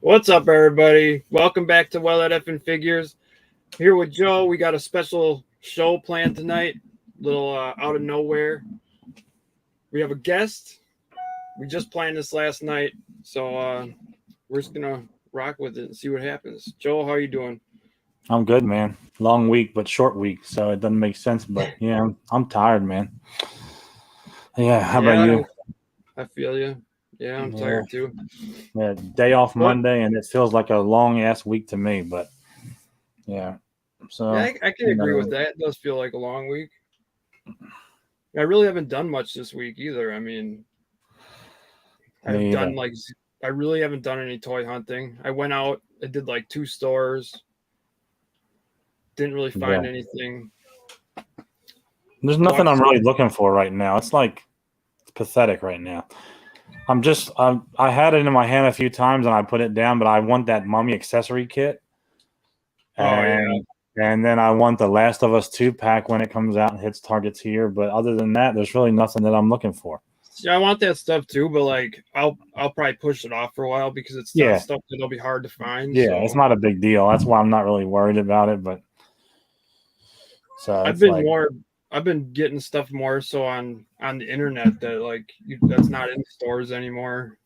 What's up, everybody? Welcome back to Well at Effin' Figures. Here with Joe. We got a special show planned tonight. Little out of nowhere. We have a guest. We just planned this last night, so we're just gonna rock with it and see what happens. Joe, how are you doing? I'm good, man. Long week, but short week, so it doesn't make sense. But yeah, I'm tired, man. Yeah, how about Yeah, you? I feel you. Yeah, I'm Yeah, tired too. yeah. Day off But Monday, and it feels like a long ass week to me. But yeah, yeah, so I can agree with that. It does feel like a long week. I really haven't done much this week either. I mean, I've me done either. like I really haven't done any toy hunting. I went out, I did like two stores, didn't really Yeah, find anything. there's nothing Watched I'm really looking for right now. It's pathetic right now. I had it in my hand a few times and I put it down, but I want that mummy accessory kit, Oh yeah. and then I want the Last of Us 2 pack when it comes out and hits targets here. But other than that, there's really nothing that I'm looking for. Yeah, I want that stuff too, but like I'll probably push it off for a while because it's not Yeah, stuff that'll be hard to find. yeah, it's So not a big deal. That's why I'm not really worried about it. But so I've it's been like, more I've been getting stuff more so on the internet that that's not in stores anymore.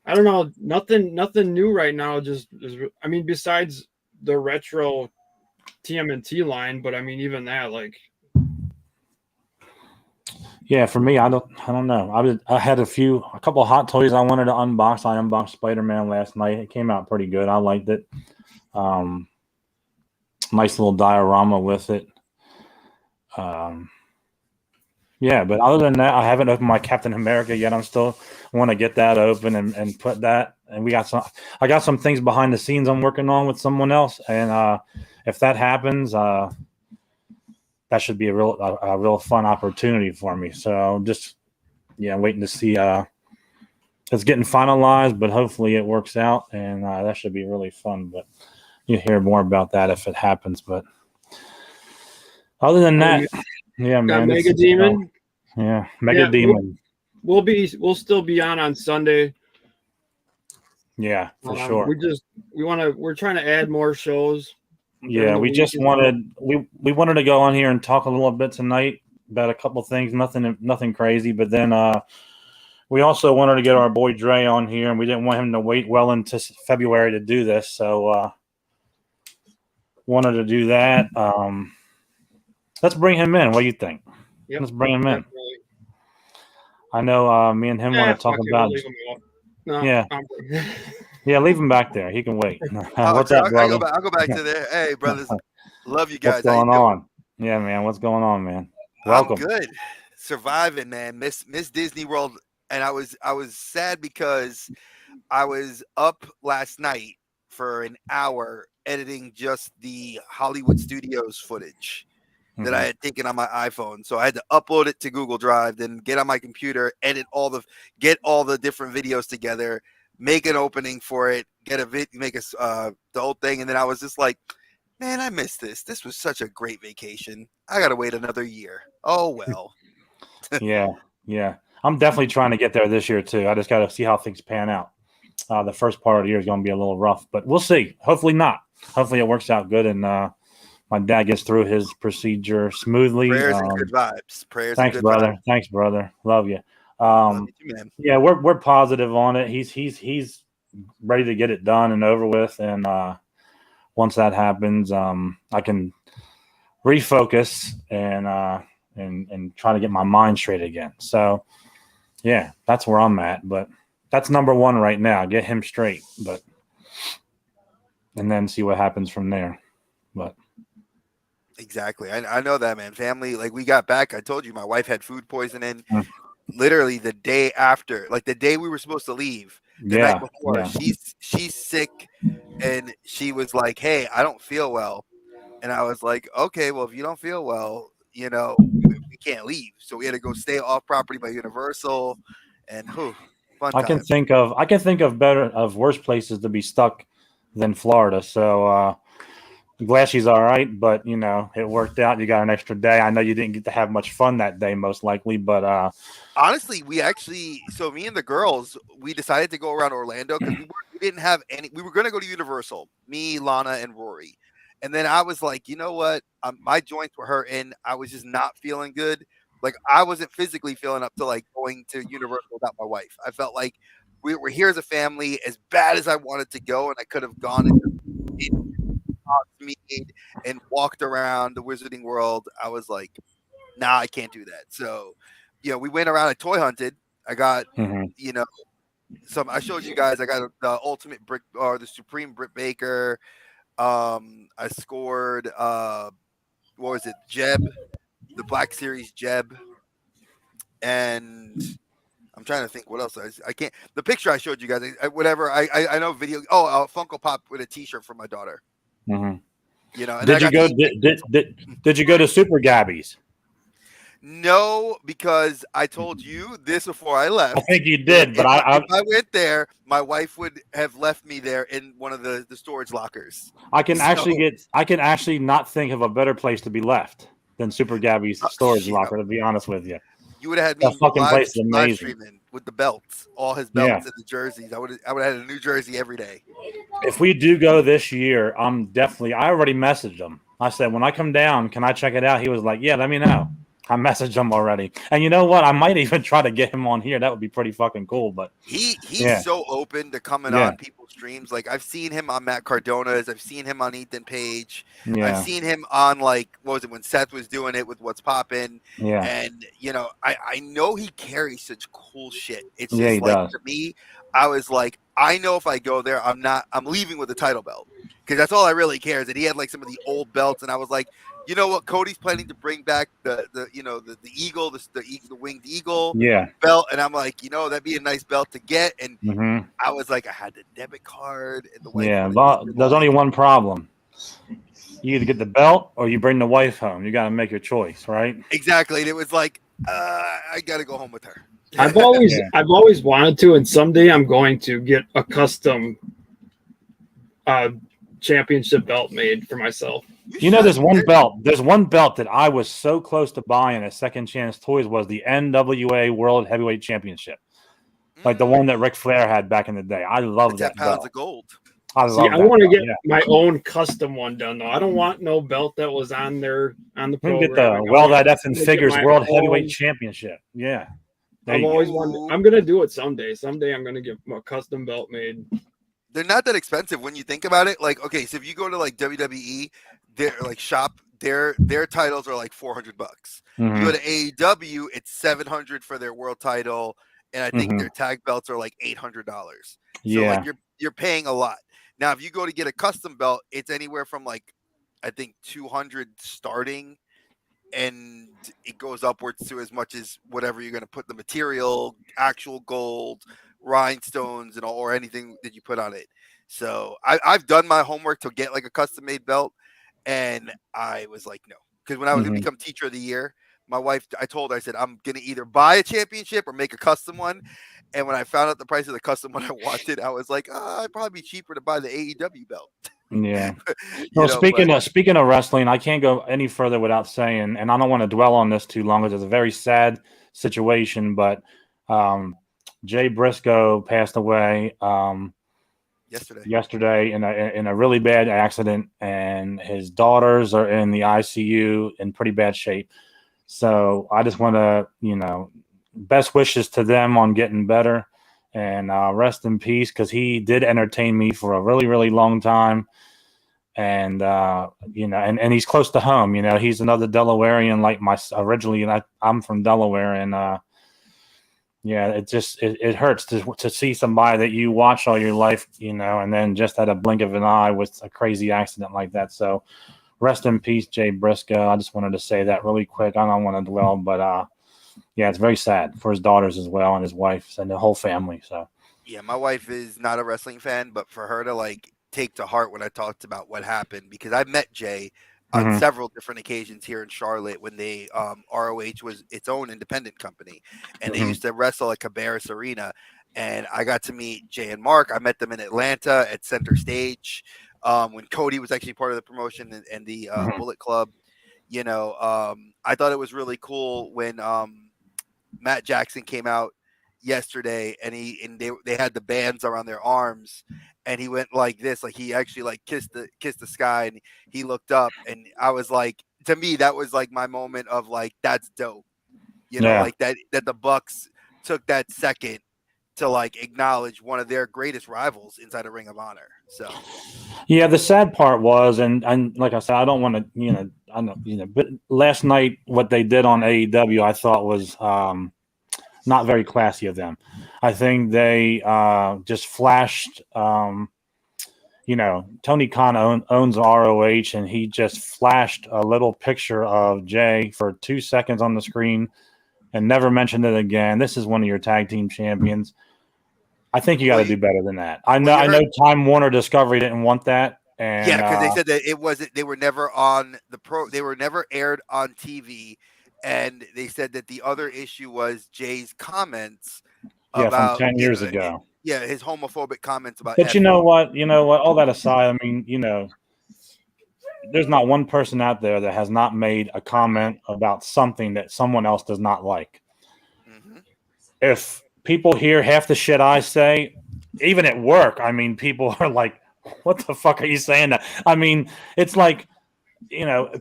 I don't know, nothing new right now. Just I mean, besides the retro TMNT line, but I mean even that yeah, for me, I don't know. I had a couple of hot toys I wanted to unbox. I unboxed Spider Man last night. It came out pretty good. I liked it. Um, nice little diorama with it. Um, yeah, but other than that, I haven't opened my Captain America yet. I'm still want to get that open and put that. And I got some things behind the scenes I'm working on with someone else. And if that happens, that should be a real fun opportunity for me. So just waiting to see. It's getting finalized, but hopefully it works out, and that should be really fun. But you hear more about that if it happens. But other than oh, you that, yeah, got man, Mega Demon. yeah, Mega Yeah, Demon, we'll still be on Sunday. yeah, for sure. We're trying to add more shows during Yeah, the week. we wanted to go on here and talk a little bit tonight about a couple things, nothing crazy, but then we also wanted to get our boy Dre on here, and we didn't want him to wait well into February to do this, so wanted to do that. Let's bring him in. What do you think? Yep, Let's bring him in. definitely. I know me and him want to talk Fuck it, we'll about. leave them out. No, Yeah, yeah, leave him back there. He can wait. Oh, What's true. up, I go brother? back. I'll go back to there. Hey, brothers, love you What's guys. How you going doing? on? Yeah, man. What's going on, man? I'm Welcome. good. Surviving, man. Miss Disney World, and I was sad because I was up last night for an hour editing just the Hollywood Studios footage that I had taken on my iPhone. So I had to upload it to Google Drive, then get on my computer, get all the different videos together, make an opening for it, make the whole thing, and then I was just like, man, I missed this. This was such a great vacation. I gotta wait another year. Oh well. Yeah, yeah. I'm definitely trying to get there this year too. I just got to see how things pan out. The first part of the year is going to be a little rough, but we'll see. Hopefully not. Hopefully it works out good, and my dad gets through his procedure smoothly. Prayers and good vibes. Prayers and Thanks, good vibes. brother. Thank you. Love you too, man. Yeah, we're positive on it. He's ready to get it done and over with, and once that happens, I can refocus and try to get my mind straight again. So yeah, that's where I'm at. But that's number one right now. Get him straight, and then see what happens from there. But Exactly. I know that, man. Family, like we got back. I told you my wife had food poisoning mm, literally the day after, like the day we were supposed to leave, the night before. yeah, She's sick, and she was like, "Hey, I don't feel well," and I was like, "Okay, well, if you don't feel well, we can't leave." So we had to go stay off property by Universal, and fun time. I can think of worse places to be stuck than Florida. So glad she's all right, but it worked out. You got an extra day. I know you didn't get to have much fun that day, most likely, but Honestly, so me and the girls, we decided to go around Orlando because we didn't have any. We were going to go to Universal, me, Lana, and Rory, and then I was like, you know what? My joints were hurting. I was just not feeling good. Like I wasn't physically feeling up to like going to Universal without my wife. I felt like we were here as a family. As bad as I wanted to go, and I could have gone and mead and walked around the Wizarding World. I was like, nah, I can't do that. So, we went around and toy hunted. I got, mhm. some. I showed you guys. I got the ultimate brick or the supreme brick baker. I scored. What was it? Jeb, the Black Series Jeb, and I'm trying to think what else. I can't. The picture I showed you guys. Whatever. I know video. Oh, Funko Pop with a T-shirt for my daughter. Mhm. And I Did you got go? the Did you go to Super Gabby's? No, because I told you this before I left. I think you did, but If I went there, my wife would have left me there in one of the storage lockers. I can So, actually not think of a better place to be left than Super Gabby's storage shit, locker. To be honest with you, you would have had that me fucking live place is live amazing. streaming with the belts, all his Yeah. belts and the jerseys. I would have had a new jersey every day. If we do go this year, I'm definitely. I already messaged him. I said, when I come down, can I check it out? He was like, yeah, let me know. I messaged him already. And you know what? I might even try to get him on here. That would be pretty fucking cool. But He's yeah, so open to coming yeah, on people's streams. Like I've seen him on Matt Cardona's. I've seen him on Ethan Page. I've yeah, seen him on like what was it when Seth was doing it with What's Poppin'. yeah, And I know he carries such cool shit. It's yeah, he just like does. to me, I was like, I know if I go there, I'm leaving with a title belt. Because that's all I really care is that he had like some of the old belts, and I was like, you know what? Cody's planning to bring back the eagle, the winged eagle Yeah. belt, and I'm like, that'd be a nice belt to get. And Hmm. I was like, I had the debit card, and the wife Yeah. would have just Well, been there's only like, one problem. You either get the belt or you bring the wife home. You got to make your choice, right? exactly. And it was like, I got to go home with her. I've always Yeah. I've always wanted to, and someday I'm going to get a custom uh, championship belt made for myself. You know, there's one belt. There's one belt that I was so close to buying at Second Chance Toys was the NWA World Heavyweight Championship, like the one that Ric Flair had back in the day. I love 10 that pounds belt. of gold. I See, love I that want to belt. get Yeah, my own custom one done though. I don't want no belt that was on there on the you can get the programming. Well That I'm Effing gonna get Figures my World Heavyweight own. Championship. Yeah, there I've you go. always wanted. I'm gonna do it someday. Someday I'm gonna get a custom belt made. They're not that expensive when you think about it. Like, okay, so if you go to like WWE, their like shop, their titles are like $400. You go Hmm. to AEW, it's $700 for their world title, and I think Hmm. their tag belts are like $800. So Yeah. like you're paying a lot. Now, if you go to get a custom belt, it's anywhere from like I think 200 starting, and it goes upwards to as much as whatever you're going to put the material, actual gold, rhinestones, and all, or anything that you put on it. So I've done my homework to get like a custom made belt, and I was like, no, because when I was going to Hmm. become teacher of the year, my wife, I told her, I said, I'm going to either buy a championship or make a custom one. And when I found out the price of the custom one I wanted, I was like, it'd probably be cheaper to buy the AEW belt. Yeah. you Well, know, but speaking of wrestling, I can't go any further without saying, and I don't want to dwell on this too long because it's a very sad situation. But um, Jay Briscoe passed away yesterday in a really bad accident, and his daughters are in the ICU in pretty bad shape. So I just want to, best wishes to them on getting better, and rest in peace because he did entertain me for a really, really long time. And and he's close to home. He's another Delawarean like my originally. And I'm from Delaware, and yeah, it hurts to see somebody that you watch all your life, and then just at a blink of an eye with a crazy accident like that. So rest in peace, Jay Briscoe. I just wanted to say that really quick. I don't want to dwell, but yeah, it's very sad for his daughters as well and his wife and the whole family. So yeah, my wife is not a wrestling fan, but for her to like take to heart when I talked about what happened, because I met Jay on mhm. several different occasions here in Charlotte when they ROH was its own independent company, and they Mhm. used to wrestle at Cabarrus Arena. And I got to meet Jay and Mark. I met them in Atlanta at Center Stage. when Cody was actually part of the promotion and the Mhm. Bullet Club. I thought it was really cool when Matt Jackson came out yesterday and they had the bands around their arms and he went like this, like he actually like kissed the sky and he looked up and I was like, to me that was like my moment of like, that's dope. Yeah. Like that the Bucks took that second to like acknowledge one of their greatest rivals inside a Ring of Honor. So Yeah, the sad part was, and like I said, I don't want to, I don't, but last night what they did on AEW, I thought was not very classy of them. I think they just flashed. Tony Khan owns ROH, and he just flashed a little picture of Jay for 2 seconds on the screen, and never mentioned it again. This is one of your tag team champions. I think you got to do better than that. I know Time Warner Discovery didn't want that. And because they said that it wasn't. They were never on They were never aired on TV, and they said that the other issue was Jay's comments from about 10 years ago. his homophobic comments about. But you know what? All that aside, I mean, there's not one person out there that has not made a comment about something that someone else does not like. Mm-hmm. If people hear half the shit I say, even at work, I mean, people are like, what the fuck are you saying that? I mean, it's like,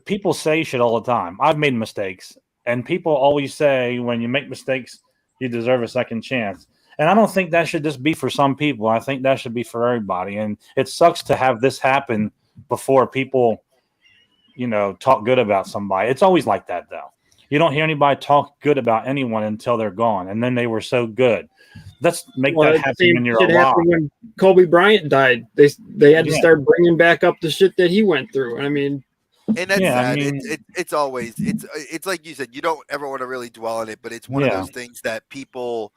people say shit all the time. I've made mistakes, and people always say when you make mistakes, you deserve a second chance. And I don't think that should just be for some people. I think that should be for everybody. And it sucks to have this happen before people, talk good about somebody. It's always like that, though. You don't hear anybody talk good about anyone until they're gone, and then they were so good. Let's make that happen when you're alive. When Kobe Bryant died, they had to start bringing back up the shit that he went through. I mean, and that's sad. I mean, it's always it's like you said, you don't ever want to really dwell on it, but it's one of those things that people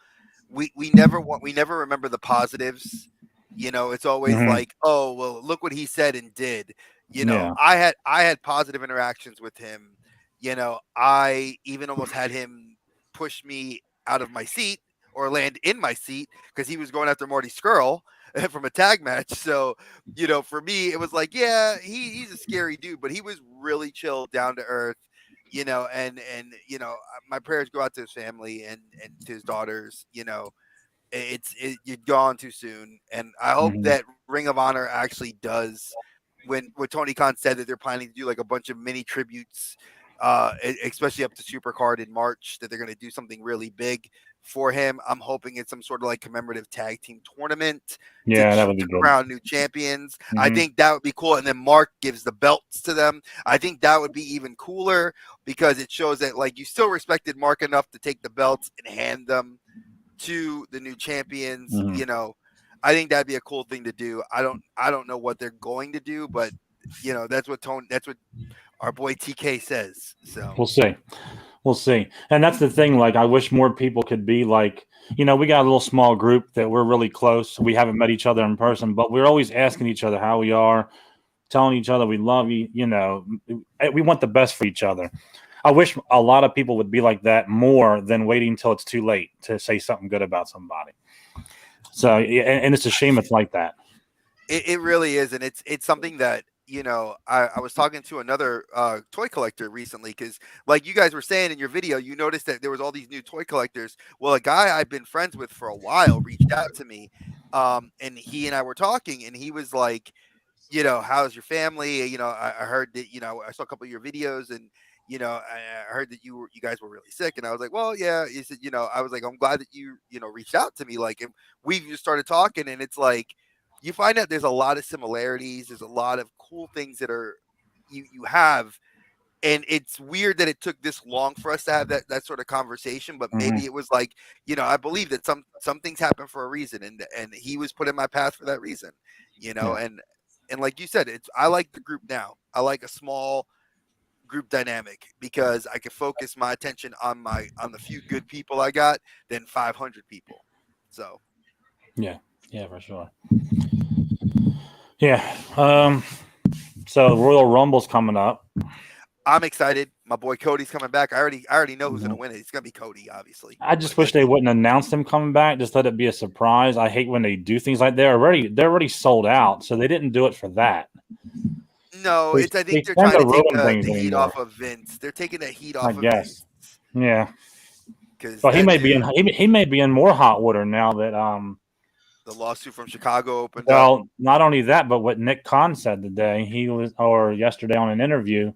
we never remember the positives. It's always like, oh well, look what he said and did. I had positive interactions with him. I even almost had him push me out of my seat or land in my seat because he was going after Marty Skrull from a tag match. So, for me, it was like, yeah, he's a scary dude, but he was really chill, down to earth, and my prayers go out to his family and to his daughters. You're gone too soon. And I hope that Ring of Honor actually does when Tony Khan said that they're planning to do like a bunch of mini tributes, especially up to Supercard in March, that they're going to do something really big for him. I'm hoping it's some sort of like commemorative tag team tournament. That would be good. Crown new champions. I think that would be cool. And then Mark gives the belts to them. I think that would be even cooler because it shows that like you still respected Mark enough to take the belts and hand them to the new champions. I think that'd be a cool thing to do. I don't know what they're going to do, but that's what our boy TK says. So we'll see. And that's the thing. Like, I wish more people could be like, we got a little small group that we're really close. We haven't met each other in person, but we're always asking each other how we are, telling each other we love you. We want the best for each other. I wish a lot of people would be like that more than waiting until it's too late to say something good about somebody. So, and it's a shame it's like that. It really is. And it's something that, I was talking to another toy collector recently because like you guys were saying in your video, you noticed that there was all these new toy collectors. Well, a guy I've been friends with for a while reached out to me and he and I were talking and he was like, how's your family? I heard that, I saw a couple of your videos and, I heard that you guys were really sick. And I was like, well, yeah. He said, I was like, I'm glad that you reached out to me. Like, and we just started talking and it's like, you find out there's a lot of similarities. There's a lot of cool things that are you have. And it's weird that it took this long for us to have that sort of conversation, but maybe it was like, I believe that some things happen for a reason and he was put in my path for that reason, and like you said, I like the group now. I like a small group dynamic because I can focus my attention on the few good people I got than 500 people. So yeah, for sure. Yeah. So Royal Rumble's coming up. I'm excited. my boy Cody's coming back. I already know who's gonna win it. It's gonna be Cody, obviously. I just wish they wouldn't announce him coming back. Just let it be a surprise. I hate when they do things like they're already sold out, so they didn't do it for that. No, They I think they're tend trying to to take ruin the things heat anymore. off of Vince. They're taking the heat I off of guess. Vince. Yeah. Because But he may be in more hot water now that the lawsuit from Chicago opened up. Well, not only that, but what Nick Khan said today, yesterday on an interview,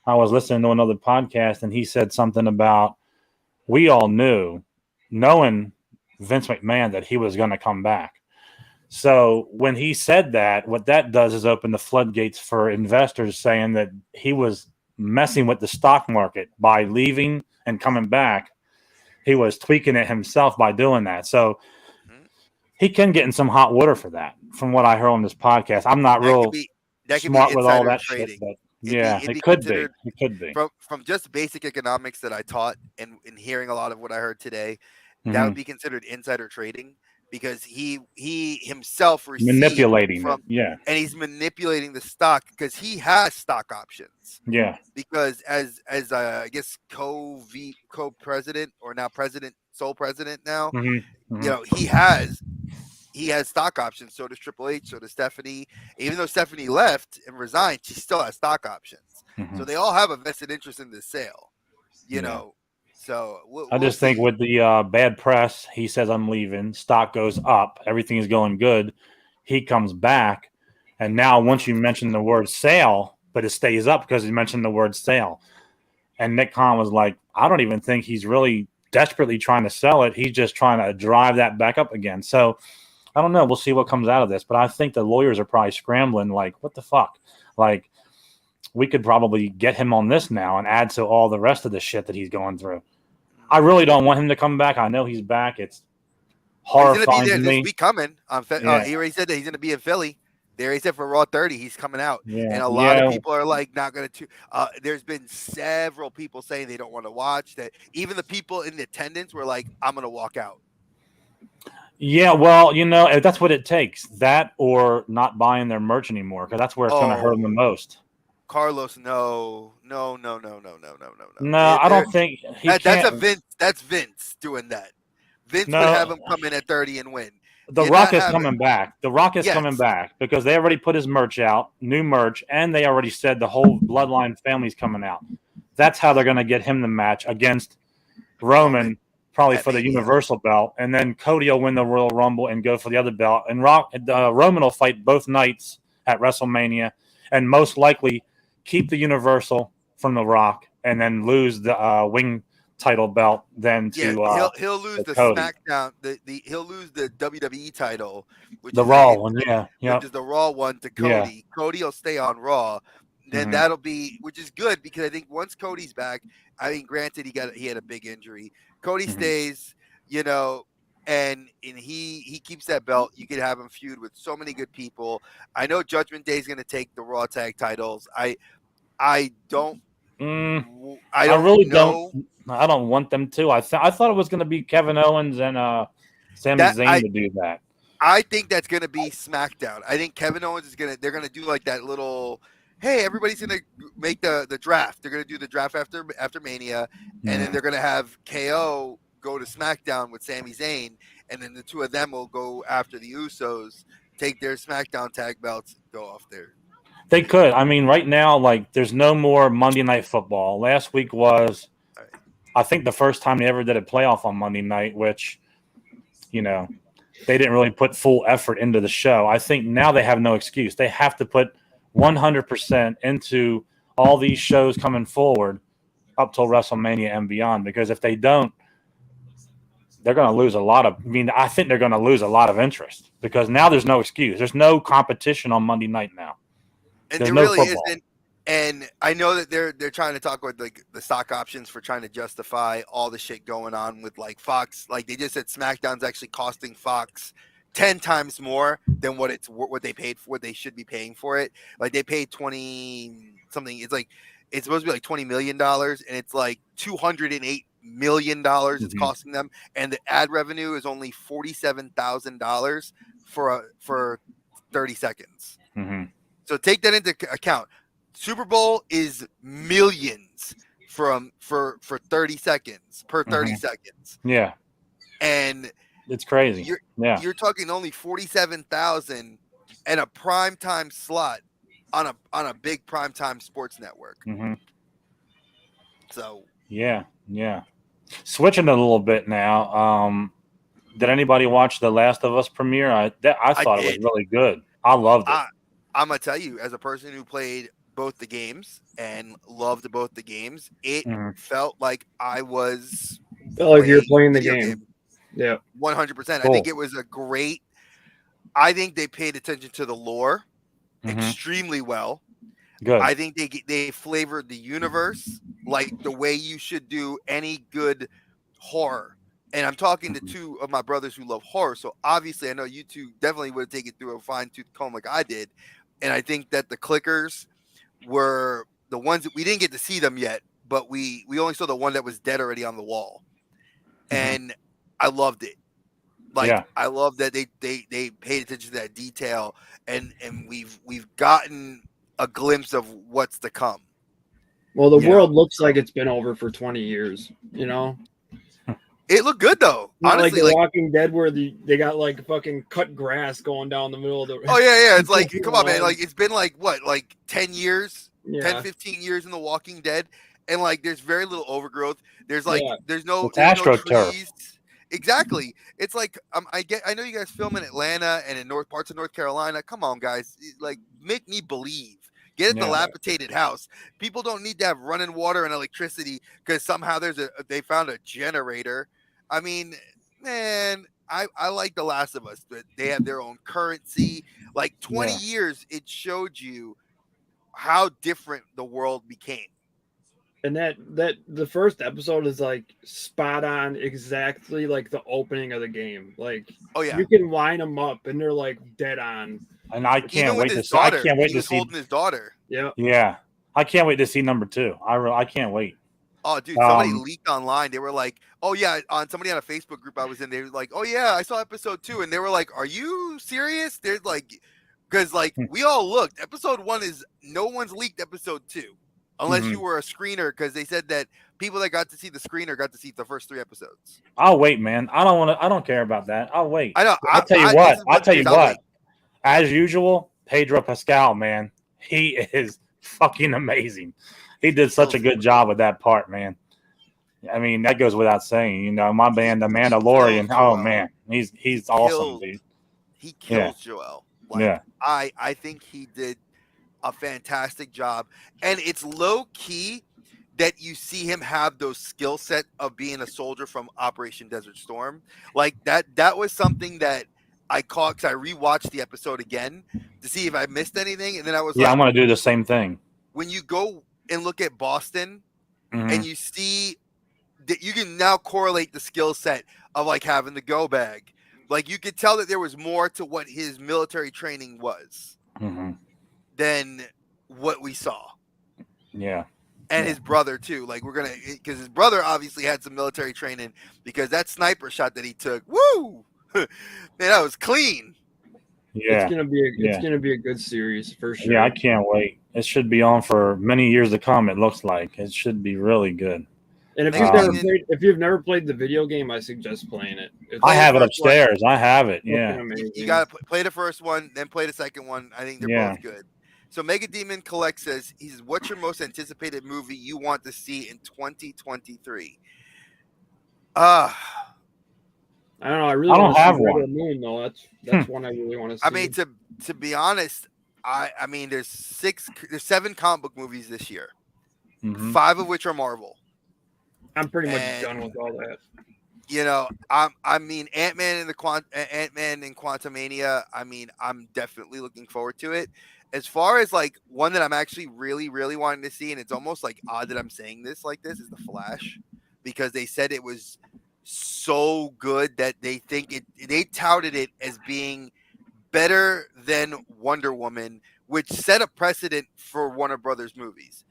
I was listening to another podcast, and he said something about we all knew, knowing Vince McMahon, that he was going to come back. So when he said that, what that does is open the floodgates for investors saying that he was messing with the stock market by leaving and coming back. He was tweaking it himself by doing that. So he can get in some hot water for that, from what I heard on this podcast. I'm not that could be smart with all insider that trading. shit, but It'd be could be. considered It could be. from just basic economics that I taught and in hearing a lot of what I heard today. That Mhm. would be considered insider trading because he himself received Manipulating from it. Yeah. and he's manipulating the stock because he has stock options. Yeah. Because as I guess co-president or now sole president now, Mm-hmm. you know, he has stock options. So does Triple H. So does Stephanie. Even though Stephanie left and resigned, she still has stock options. Mm-hmm. So they all have a vested interest in this sale. You know, so I just think with the bad press, he says I'm leaving. Stock goes up. Everything is going good. He comes back, and now once you mention the word sale, but it stays up because you mentioned the word sale. And Nick Khan was like, I don't even think he's really desperately trying to sell it. He's just trying to drive that back up again. So I don't know. We'll see what comes out of this. But I think the lawyers are probably scrambling like, what the fuck? Like, we could probably get him on this now and add to all the rest of the shit that he's going through. I really don't want him to come back. I know he's back. It's horrifying he's going to be there to me. this week coming. He already said that he's going to be in Philly. There he said for Raw 30, he's coming out. Yeah. And a lot of people are like not going to. There's been several people saying they don't want to watch that. Even the people in the attendance were like, I'm going to walk out. Yeah, well, you know, if that's what it takes. That or not buying their merch anymore, because that's where it's going to hurt them the most. Carlos, no. No, I don't think he can. That's Vince doing that. Vince would have him come in at 30 and win. The Rock is coming back. The Rock is coming back because they already put his merch out, new merch, and they already said the whole Bloodline family's coming out. That's how they're going to get him the match against Roman, probably for the Universal belt, and then Cody will win the Royal Rumble and go for the other belt. And Roman will fight both nights at WrestleMania, and most likely keep the Universal from the Rock, and then lose the wing title belt. Then he'll lose the Cody. SmackDown. He'll lose the WWE title, which the is Raw one, which is the Raw one to Cody. Yeah. Cody will stay on Raw. Then that'll be, which is good because I think once Cody's back, I mean, granted he had a big injury. Cody stays, you know, and he keeps that belt. You could have him feud with so many good people. I know Judgment Day is going to take the Raw tag titles. I don't want them to. I thought it was going to be Kevin Owens and Sami Zayn to do that. I think that's going to be SmackDown. I think Kevin Owens they're going to do like that little, hey, everybody's going to make the draft. They're going to do the draft after Mania, and then they're going to have KO go to SmackDown with Sami Zayn, and then the two of them will go after the Usos, take their SmackDown tag belts, go off there. They could. I mean, right now, like, there's no more Monday Night Football. Last week was, I think, the first time they ever did a playoff on Monday night, which, you know, they didn't really put full effort into the show. I think now they have no excuse. They have to put 100% into all these shows coming forward up till WrestleMania and beyond, because if they don't, they're going to lose I think they're going to lose a lot of interest because now there's no excuse. There's no competition on Monday night now. And There's there no really football. isn't. And I know that they're trying to talk about like the stock options for trying to justify all the shit going on with like Fox. Like they just said SmackDown's actually costing Fox 10 times more than what they paid for, what they should be paying for it. Like they paid 20 something. It's supposed to be like $20 million, and it's like $208 million it's costing them. And the ad revenue is only $47,000 for 30 seconds. Mm-hmm. So take that into account. Super Bowl is millions. for 30 seconds per 30 Mhm. seconds, Yeah, and it's crazy. Yeah. you're talking only 47,000 and a primetime slot on a big primetime sports network. Hmm. So Yeah. Yeah. Switching a little bit now. Did anybody watch the Last of Us premiere? I I thought it was did. really good. I loved it. I'm gonna tell you, as a person who played both the games and loved both the games, it Hmm. felt like I was Felt like you're playing playing a the video game. game. Yeah. 100%. I think Cool. it was a great. I think they paid attention to the lore Hmm. extremely well. Good. I think they flavored the universe like the way you should do any good horror. And I'm talking to Mhm. two of my brothers who love horror, so obviously I know you two definitely would take it through a fine tooth comb like I did. And I think that the clickers were the ones that we didn't get to see them yet, but we only saw the one that was dead already on the wall, Mhm. and I loved it. Like Yeah. I love that they paid attention to that detail, and we've gotten a glimpse of what's to come. Well, the You Yeah. world know, looks like so it's been over for 20 years. You know, it looked good though. not like Honestly, The like Walking Dead where they got like fucking cut grass going down the middle of the. oh yeah, it's like come on man, like it's been like what, like 10 years, 10, Yeah, 15 years in The Walking Dead, and like there's very little overgrowth. There's like yeah. It's there's no AstroTurf. trees. Exactly. It's like I know you guys film in Atlanta and in north parts of North Carolina. Come on, guys. Like make me believe. Get a Yeah. dilapidated house. People don't need to have running water and electricity because somehow they found a generator. I mean, man, I like The Last of Us, but they have their own currency. Like 20 Yeah. years, it showed you how different the world became. And that the first episode is like spot on, exactly like the opening of the game. Like Oh yeah. you can line them up, and they're like dead on. And I Even can't with wait to his see. I daughter, can't wait he to was see. holding his daughter. Yeah. Yeah. I can't wait to see number two. I can't wait. Oh, dude, somebody Um. leaked online. They were like, "Oh yeah," on somebody on a Facebook group I was in. They were like, "Oh yeah, I saw episode 2," and they were like, "Are you serious?" They're like, because like we all looked. Episode 1 is no one's leaked episode 2, unless Mhm. you were a screener, because they said that people that got to see the screener got to see the first 3 episodes. I'll wait, man. I don't want to. I don't care about that. I'll wait. I know. I'll tell you This what. is I'll what tell it is. you I'll what. wait. As usual, Pedro Pascal, man, he is fucking amazing. He did such a Kills it. good job with that part, man. I mean, that goes without saying. You know, my band, The He Mandalorian. kills Oh Joel. man, he's He awesome, kills. dude. He Yeah, kills Joel. Like yeah, I think he did a fantastic job, and it's low key that you see him have those skill set of being a soldier from Operation Desert Storm. Like that was something that I caught because I rewatched the episode again to see if I missed anything, and then I was yeah. I'm like, gonna do the same thing. when you go and look at Boston Hmm. and you see that, you can now correlate the skill set of like having the go bag. Like you could tell that there was more to what his military training was Hmm. than what we saw. Yeah, And yeah, his brother too. Like because his brother obviously had some military training, because that sniper shot that he took, woo, man, that was clean. It's yeah, gonna be it's yeah, gonna be a good series for yeah. I sure. can't wait. It should be on for many years to come. It looks like it should be really good. And Mega Demon, if you've never played the video game, I suggest playing it. It's I play the have it first one. upstairs. I have it. fucking Yeah, You amazing. got to play the first one, then play the second one. I think they're yeah. both good. So Mega Demon Collect says, he says, "What's your most anticipated movie you want to see in 2023?" I don't know. I really I want don't to see have Red one. or Moon though. Hmm. That's one I really want to see. I mean, to be honest, I mean, there's 7 comic book movies this year, Hmm. 5 of which are Marvel. I'm pretty much And done with all that. you know, I mean, Ant-Man and Quantumania. I mean, I'm definitely looking forward to it. As far as like one that I'm actually really, really wanting to see, and it's almost like odd that I'm saying this like this, is The Flash, because they said it was so good that they touted it as being better than Wonder Woman, which set a precedent for Warner Brothers movies.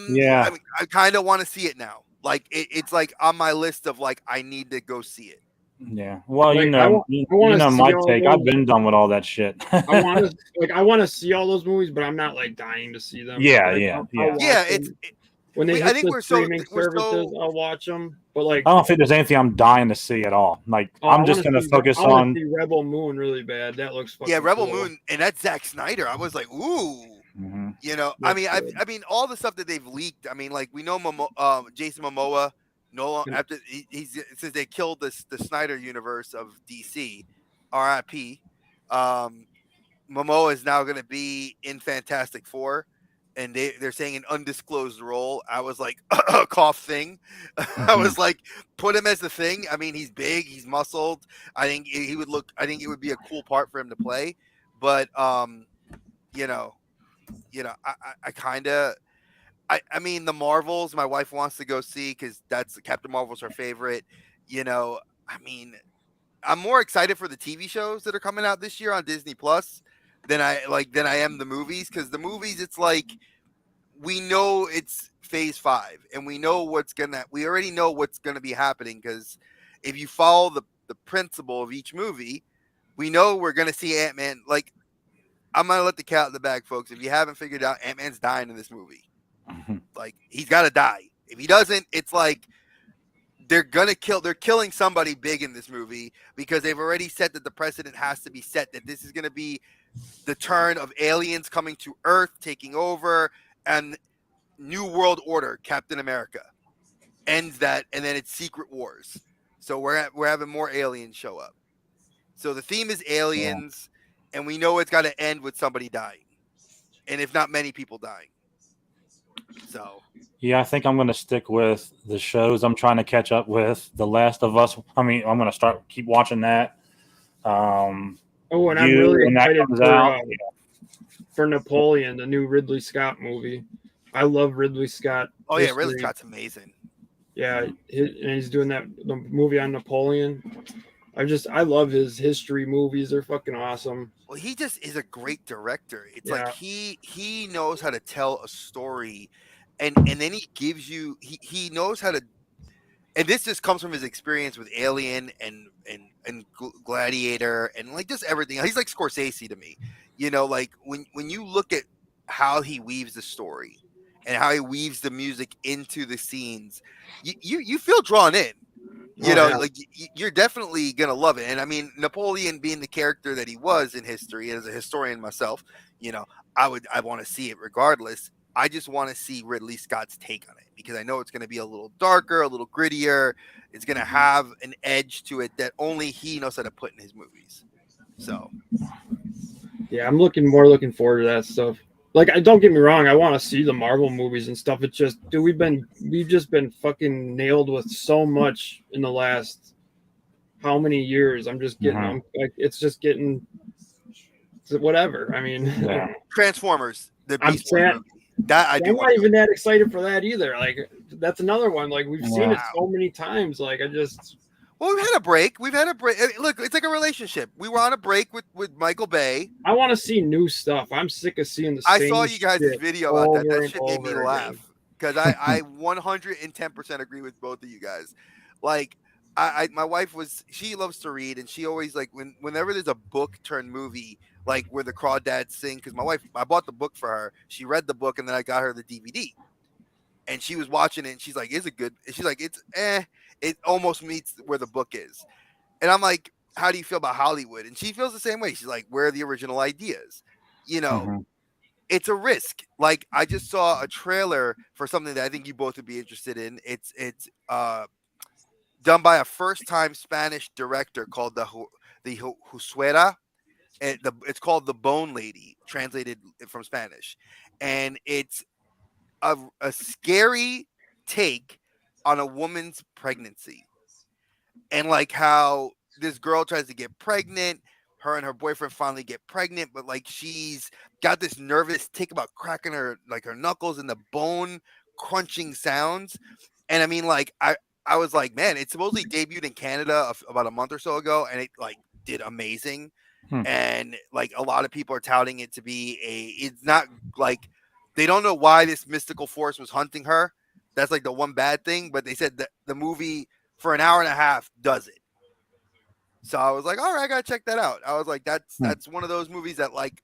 Yeah, I kind of want to see it now. Like it's like on my list of like I need to go see it. Yeah. Well, Like I want to see my all take. I've those. been done with all that shit. I want to see all those movies, but I'm not like dying to see them. Yeah, Like yeah, I'll yeah. watch Yeah, them when they I hit think the streaming we're services. so I'll watch them. But like, I don't think there's anything I'm dying to see at all. Like oh, I'm just gonna focus I want on. to see Rebel Moon really bad. That looks yeah, fucking Rebel cool. Moon, and that's Zack Snyder. I was like, ooh. Mhm. You know, Looks good. I mean, all the stuff that they've leaked. I mean, like we know Jason Momoa. No, after he's since they killed the Snyder universe of DC, R.I.P. Um, Momoa is now going to be in Fantastic Four, and they're saying an undisclosed role. I was like, cough thing. I Mhm. was like, put him as the Thing. I mean, he's big, he's muscled. I think he would look. I think it would be a cool part for him to play. But you know, I kind of. I mean, the Marvels, my wife wants to go see because that's Captain Marvel's her favorite. You know, I mean, I'm more excited for the TV shows that are coming out this year on Disney Plus than I am the movies, because the movies, it's like we know it's phase 5 and we already know what's gonna be happening, because if you follow the principle of each movie, we know we're gonna see Ant-Man. Like, I'm gonna let the cat out of the bag, folks. If you haven't figured out, Ant-Man's dying in this movie. Mhm. Like, he's gotta die. If he doesn't, it's like they're killing somebody big in this movie, because they've already said that the precedent has to be set that this is going to be the turn of aliens coming to Earth, taking over, and New World Order, Captain America ends that, and then it's Secret Wars. So we're having more aliens show up. So the theme is Yeah. aliens, and we know it's got to end with somebody dying, and if not many people dying. So Yeah, I think I'm gonna stick with the shows I'm trying to catch up with. The Last of Us. I mean, I'm gonna keep watching that. Um, Oh, and I'm you really when that excited comes out. for Napoleon, the new Ridley Scott movie. I love Ridley Scott oh yeah, Ridley history. Scott's amazing. Yeah, and he's doing the movie on Napoleon. I love his history movies. They're fucking awesome. Well, he just is a great director. It's like Yeah, he knows how to tell a story, and then he gives you he knows how to, and this just comes from his experience with Alien and Gladiator and like just everything. He's like Scorsese to me. You know, like when you look at how he weaves the story and how he weaves the music into the scenes, you feel drawn in. You oh know, yeah, like you're definitely gonna love it. And I mean, Napoleon being the character that he was in history, as a historian myself, you know, I want to see it regardless. I just want to see Ridley Scott's take on it, because I know it's going to be a little darker, a little grittier. It's going to have an edge to it that only he knows how to put in his movies. So yeah. I'm looking forward to that stuff. Like, I don't get me wrong, I want to see the Marvel movies and stuff. It's just, dude, we've just been fucking nailed with so much in the last how many years. Mhm. I'm like, it's just getting whatever. I mean, Yeah. Transformers, the I'm Beast Boy sad. movie, that I I'm do want not to go. even that excited for that either. Like, that's another one. Like, we've seen Yeah. it so many times. Like, Well, we've had a break. We've had a break. Look, it's like a relationship. We were on a break with Michael Bay. I want to see new stuff. I'm sick of seeing the I same saw you guys' shit video about that. over That and shit made me over laugh, again. because I 110% agree with both of you guys. Like, my wife she loves to read, and she always, like, whenever there's a book turned movie, like where the crawdads sing, because I bought the book for her. She read the book, and then I got her the DVD, and she was watching it, and she's like, "Is it good?" And she's like, "It's it almost meets where the book is." And I'm like, "How do you feel about Hollywood?" And she feels the same way. She's like, "Where are the original ideas?" You know, Mhm. it's a risk. Like, I just saw a trailer for something that I think you both would be interested in. It's done by a first time Spanish director called the Husuera. And it's called The Bone Lady, translated from Spanish, and it's a scary take on a woman's pregnancy, and like how this girl tries to get pregnant. Her and her boyfriend finally get pregnant, but like she's got this nervous tick about cracking her knuckles and the bone crunching sounds. And I mean, like I was like, man, it supposedly debuted in Canada about a month or so ago, and it like did amazing. Hmm. And like a lot of people are touting it to be it's not like, they don't know why this mystical force was hunting her. That's like the one bad thing, but they said that the movie for an hour and a half does it. So I was like, all right, I gotta check that out. I was like, that's one of those movies that, like,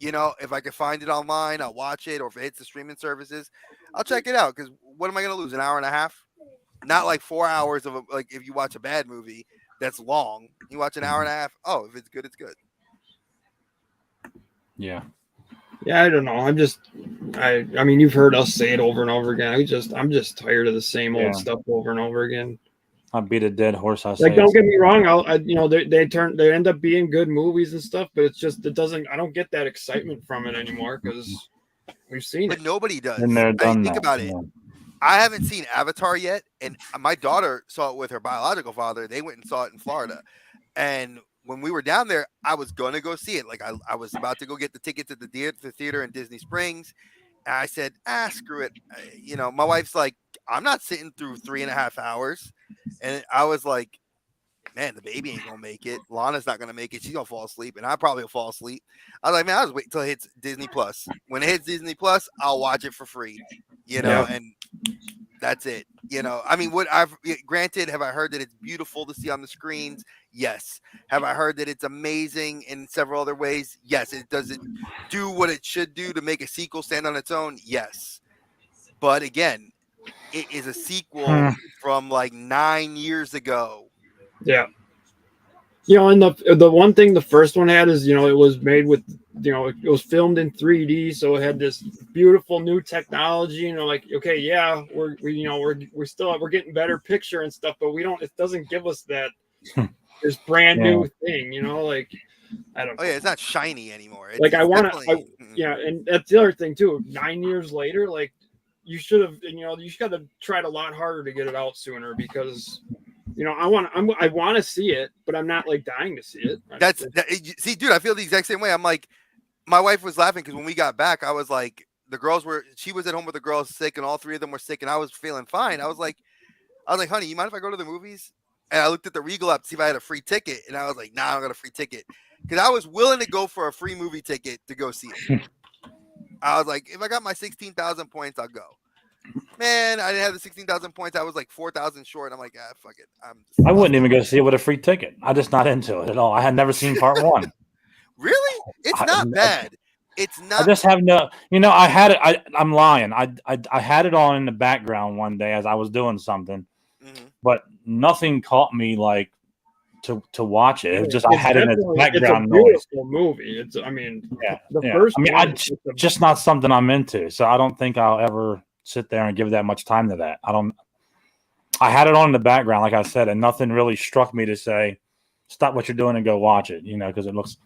if I could find it online, I'll watch it, or if it hits the streaming services, I'll check it out. Because what am I gonna lose? An hour and a half? Not like 4 hours of like if you watch a bad movie that's long, you watch an hour and a half. Oh, if it's good, it's good. Yeah. Yeah, I don't know. I mean, you've heard us say it over and over again. I'm just tired of the same old stuff over and over again. I beat a dead horse. I say. Like, don't get me wrong. They end up being good movies and stuff, but it's just I don't get that excitement from it anymore because we've seen But it. nobody does. And they're done. Think about it. I haven't seen Avatar yet, and my daughter saw it with her biological father. They went and saw it in Florida, and when we were down there, I was gonna go see it. Like I was about to go get the tickets at the theater in Disney Springs. And I said, screw it. My wife's like, I'm not sitting through 3.5 hours. And I was like, man, the baby ain't gonna make it. Lana's not gonna make it. She's gonna fall asleep, and I probably will fall asleep. I was like, man, I'll just wait until it hits Disney Plus. When it hits Disney Plus, I'll watch it for free. And that's it. I mean, granted, have I heard that it's beautiful to see on the screens? Yes. Have I heard that it's amazing in several other ways? Yes. Does it do what it should do to make a sequel stand on its own? Yes. But again, it is a sequel from like 9 years ago. Yeah. And the one thing the first one had is, it was made with, it was filmed in 3D, so it had this beautiful new technology. Like, okay, yeah, we're getting better picture and stuff, but it doesn't give us that this brand new thing, like, I don't know. Oh yeah, it's not shiny anymore. And that's the other thing too. 9 years later, like, you should have, you should have tried a lot harder to get it out sooner because. I want to see it, but I'm not like dying to see it. See, dude, I feel the exact same way. I'm like, my wife was laughing because when we got back, I was like, she was at home with the girls sick, and all three of them were sick, and I was feeling fine. I was like, honey, you mind if I go to the movies? And I looked at the Regal app to see if I had a free ticket, and I was like, nah, I don't got a free ticket because I was willing to go for a free movie ticket to go see it. I was like, if I got my 16,000 points, I'll go. Man, I didn't have the 16,000 points. I was like 4,000 short. I'm like, fuck it. I wouldn't even go see it with a free ticket. I'm just not into it at all. I had never seen part one. Really? It's not bad. It's not. I just have no. I had it. I'm lying. I had it on in the background one day as I was doing something, but nothing caught me like to watch it. It was just I had it as background noise. It's a beautiful movie. It's. I mean, first. Just not something I'm into. So I don't think I'll ever sit there and give that much time to that. I had it on in the background, like I said, and nothing really struck me to say, stop what you're doing and go watch it, because it looks,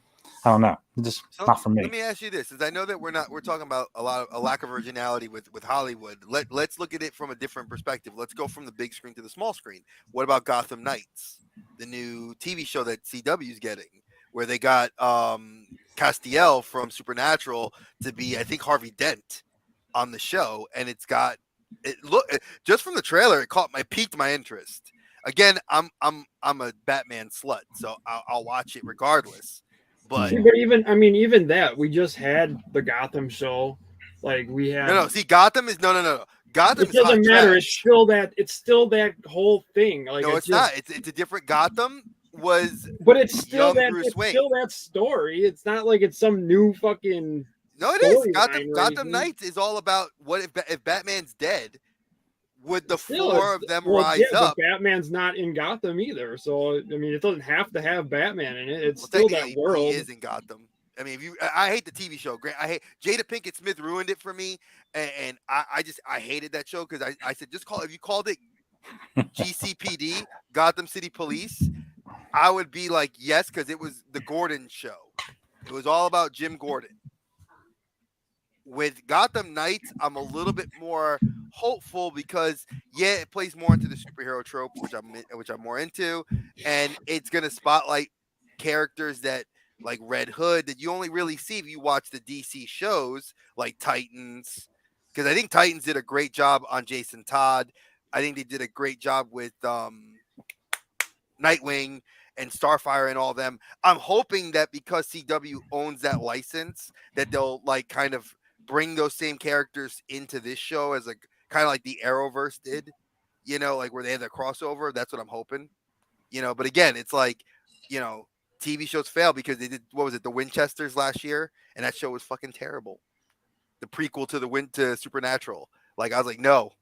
I don't know. It's just not for me. Let me ask you this, since I know that we're talking about a lack of originality with Hollywood. Let's look at it from a different perspective. Let's go from the big screen to the small screen. What about Gotham Knights, the new TV show that CW's getting, where they got Castiel from Supernatural to be, I think, Harvey Dent on the show, and just from the trailer, it piqued my interest. Again, I'm a Batman slut, so I'll watch it regardless. But even that, we just had the Gotham show, like we had. No. See, Gotham is no. Gotham. It doesn't matter. It's still that whole thing. Like, no, it's not. It's a different Gotham. But it's still that story. It's not like it's some new fucking. No, it is. Gotham Knights is all about what if Batman's dead, would the four of them rise up? But Batman's not in Gotham either, so I mean, it doesn't have to have Batman in it. It's still that world. He is in Gotham. I mean, I hate the TV show. I hate Jada Pinkett Smith ruined it for me, and I hated that show because I said if you called it GCPD, Gotham City Police, I would be like yes, because it was the Gordon show. It was all about Jim Gordon. With Gotham Knights, I'm a little bit more hopeful because it plays more into the superhero trope, which I'm more into, and it's gonna spotlight characters that like Red Hood that you only really see if you watch the DC shows like Titans, because I think Titans did a great job on Jason Todd. I think they did a great job with Nightwing and Starfire and all them. I'm hoping that because CW owns that license, that they'll like kind of bring those same characters into this show as a kind of like the Arrowverse did, like where they had that crossover. That's what I'm hoping, but again, it's like, TV shows fail because they did, what was it, the Winchesters last year, and that show was fucking terrible. The prequel to Supernatural. Like I was like, no.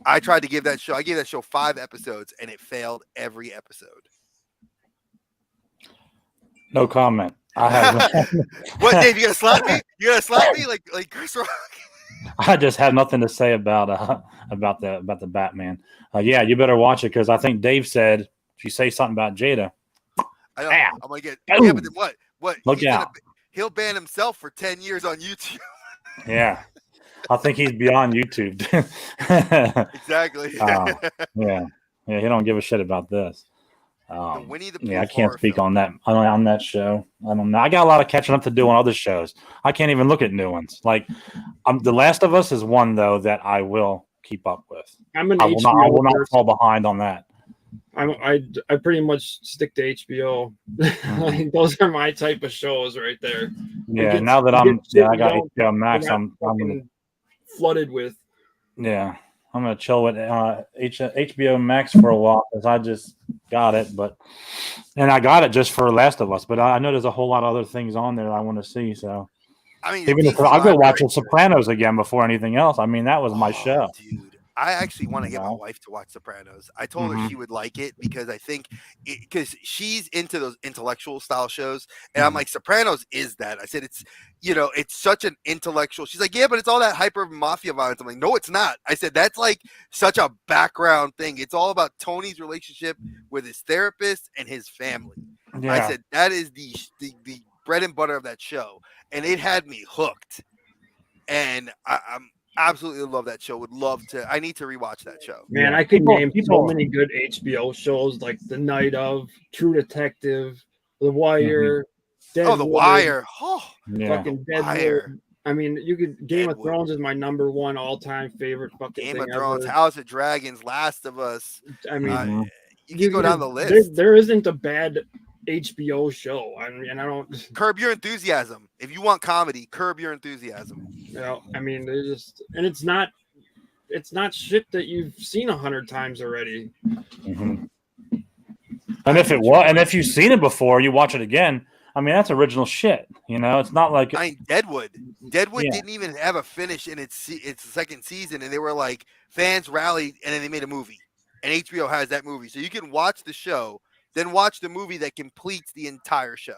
I tried to give that show. I gave that show 5 episodes, and it failed every episode. No comment. I have. What, Dave? You gonna slap me? You gonna slap me like Chris Rock? I just have nothing to say about the Batman. Yeah, you better watch it because I think Dave said if you say something about Jada, I know. bam, I'm gonna get. boom. Yeah, but then what? What? Look out. He'll ban himself for 10 years on YouTube. Yeah, I think he's beyond YouTube. Exactly. Yeah, he don't give a shit about this. The Winnie the Pooh Yeah, I can't speak film. on that show. I don't know. I got a lot of catching up to do on other shows. I can't even look at new ones. Like, The Last of Us is one though that I will keep up with. I will not fall behind on that. I pretty much stick to HBO. Like, those are my type of shows right there. Yeah, gets, now that I got HBO Max, I'm flooded with. Yeah, I'm gonna chill with HBO Max for a while because I just got it, and I got it just for Last of Us. But I know there's a whole lot of other things on there I want to see. So I mean, even if I'll go watch The Sopranos again before anything else. I mean, that was my show. Dude, I actually want to get my wife to watch Sopranos. I told her she would like it because I think because she's into those intellectual style shows, and I'm like, Sopranos is that. I said it's such an intellectual. She's like, yeah, but it's all that hyper mafia violence. I'm like, no, it's not. I said that's like such a background thing. It's all about Tony's relationship with his therapist and his family. Yeah. I said that is the bread and butter of that show, and it had me hooked. And I'm absolutely love that show. Would love to. I need to rewatch that show. Man, I could name so many good HBO shows like The Night of, True Detective, The Wire. The Wire. Oh, fucking Deadwood. I mean, you could. Game of Thrones is my number one all-time favorite fucking Game thing of Thrones, ever. House of Dragons, Last of Us. I mean, you can go down the list. There isn't a bad HBO show. I mean, I don't. Curb Your Enthusiasm. If you want comedy, Curb Your Enthusiasm. I mean, it's not shit that you've seen 100 times already. And if you've seen it before, you watch it again. I mean, that's original shit. It's not like Deadwood. Deadwood didn't even have a finish in its second season, and they were like fans rallied, and then they made a movie, and HBO has that movie, so you can watch the show, then watch the movie that completes the entire show.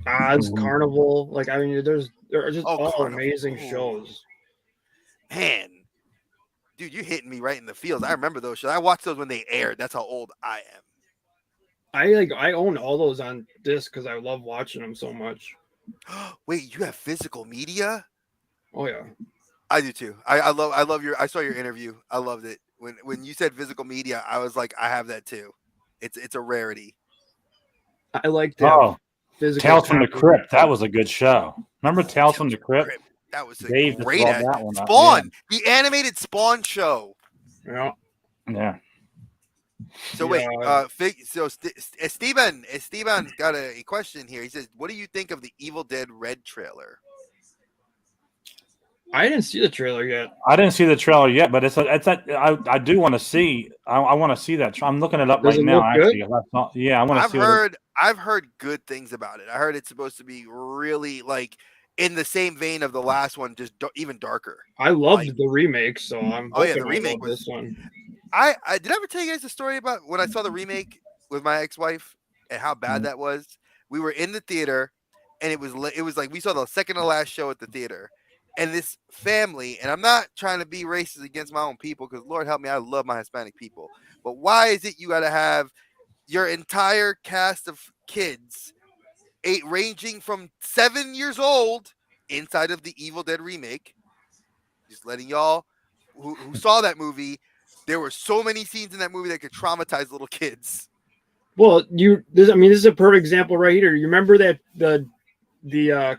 Odds, Carnival, like I mean, there are just all Carnival. Amazing shows. Man, dude, you're hitting me right in the feels. I remember those shows. I watched those when they aired. That's how old I am. I own all those on disc because I love watching them so much. Wait, you have physical media? Oh yeah, I do too. I love your. I saw your interview. I loved it when you said physical media. I was like, I have that too. It's a rarity. I like that. Tales from the Crypt. That was a good show. Remember Tales from the Crypt? That was a great that one Spawn, the animated Spawn show. Yeah. Yeah. So wait, Esteban got a question here. He says, "What do you think of the Evil Dead Red trailer?" I didn't see the trailer yet. I didn't see the trailer yet, but I do want to see. I want to see that. I'm looking it up right now. Actually, I want to see. I've heard good things about it. I heard it's supposed to be really like in the same vein of the last one, just even darker. I loved the remake, so I'm. The remake was this one. I did I ever tell you guys the story about when I saw the remake with my ex-wife and how bad that was? We were in the theater, and it was like we saw the second to last show at the theater, and this family, and I'm not trying to be racist against my own people because Lord help me, I love my Hispanic people, but why is it you got to have your entire cast of kids, ranging from 7 years old, inside of the Evil Dead remake? Just letting y'all who saw that movie. There were so many scenes in that movie that could traumatize little kids. Well, this is a perfect example right here. You remember that the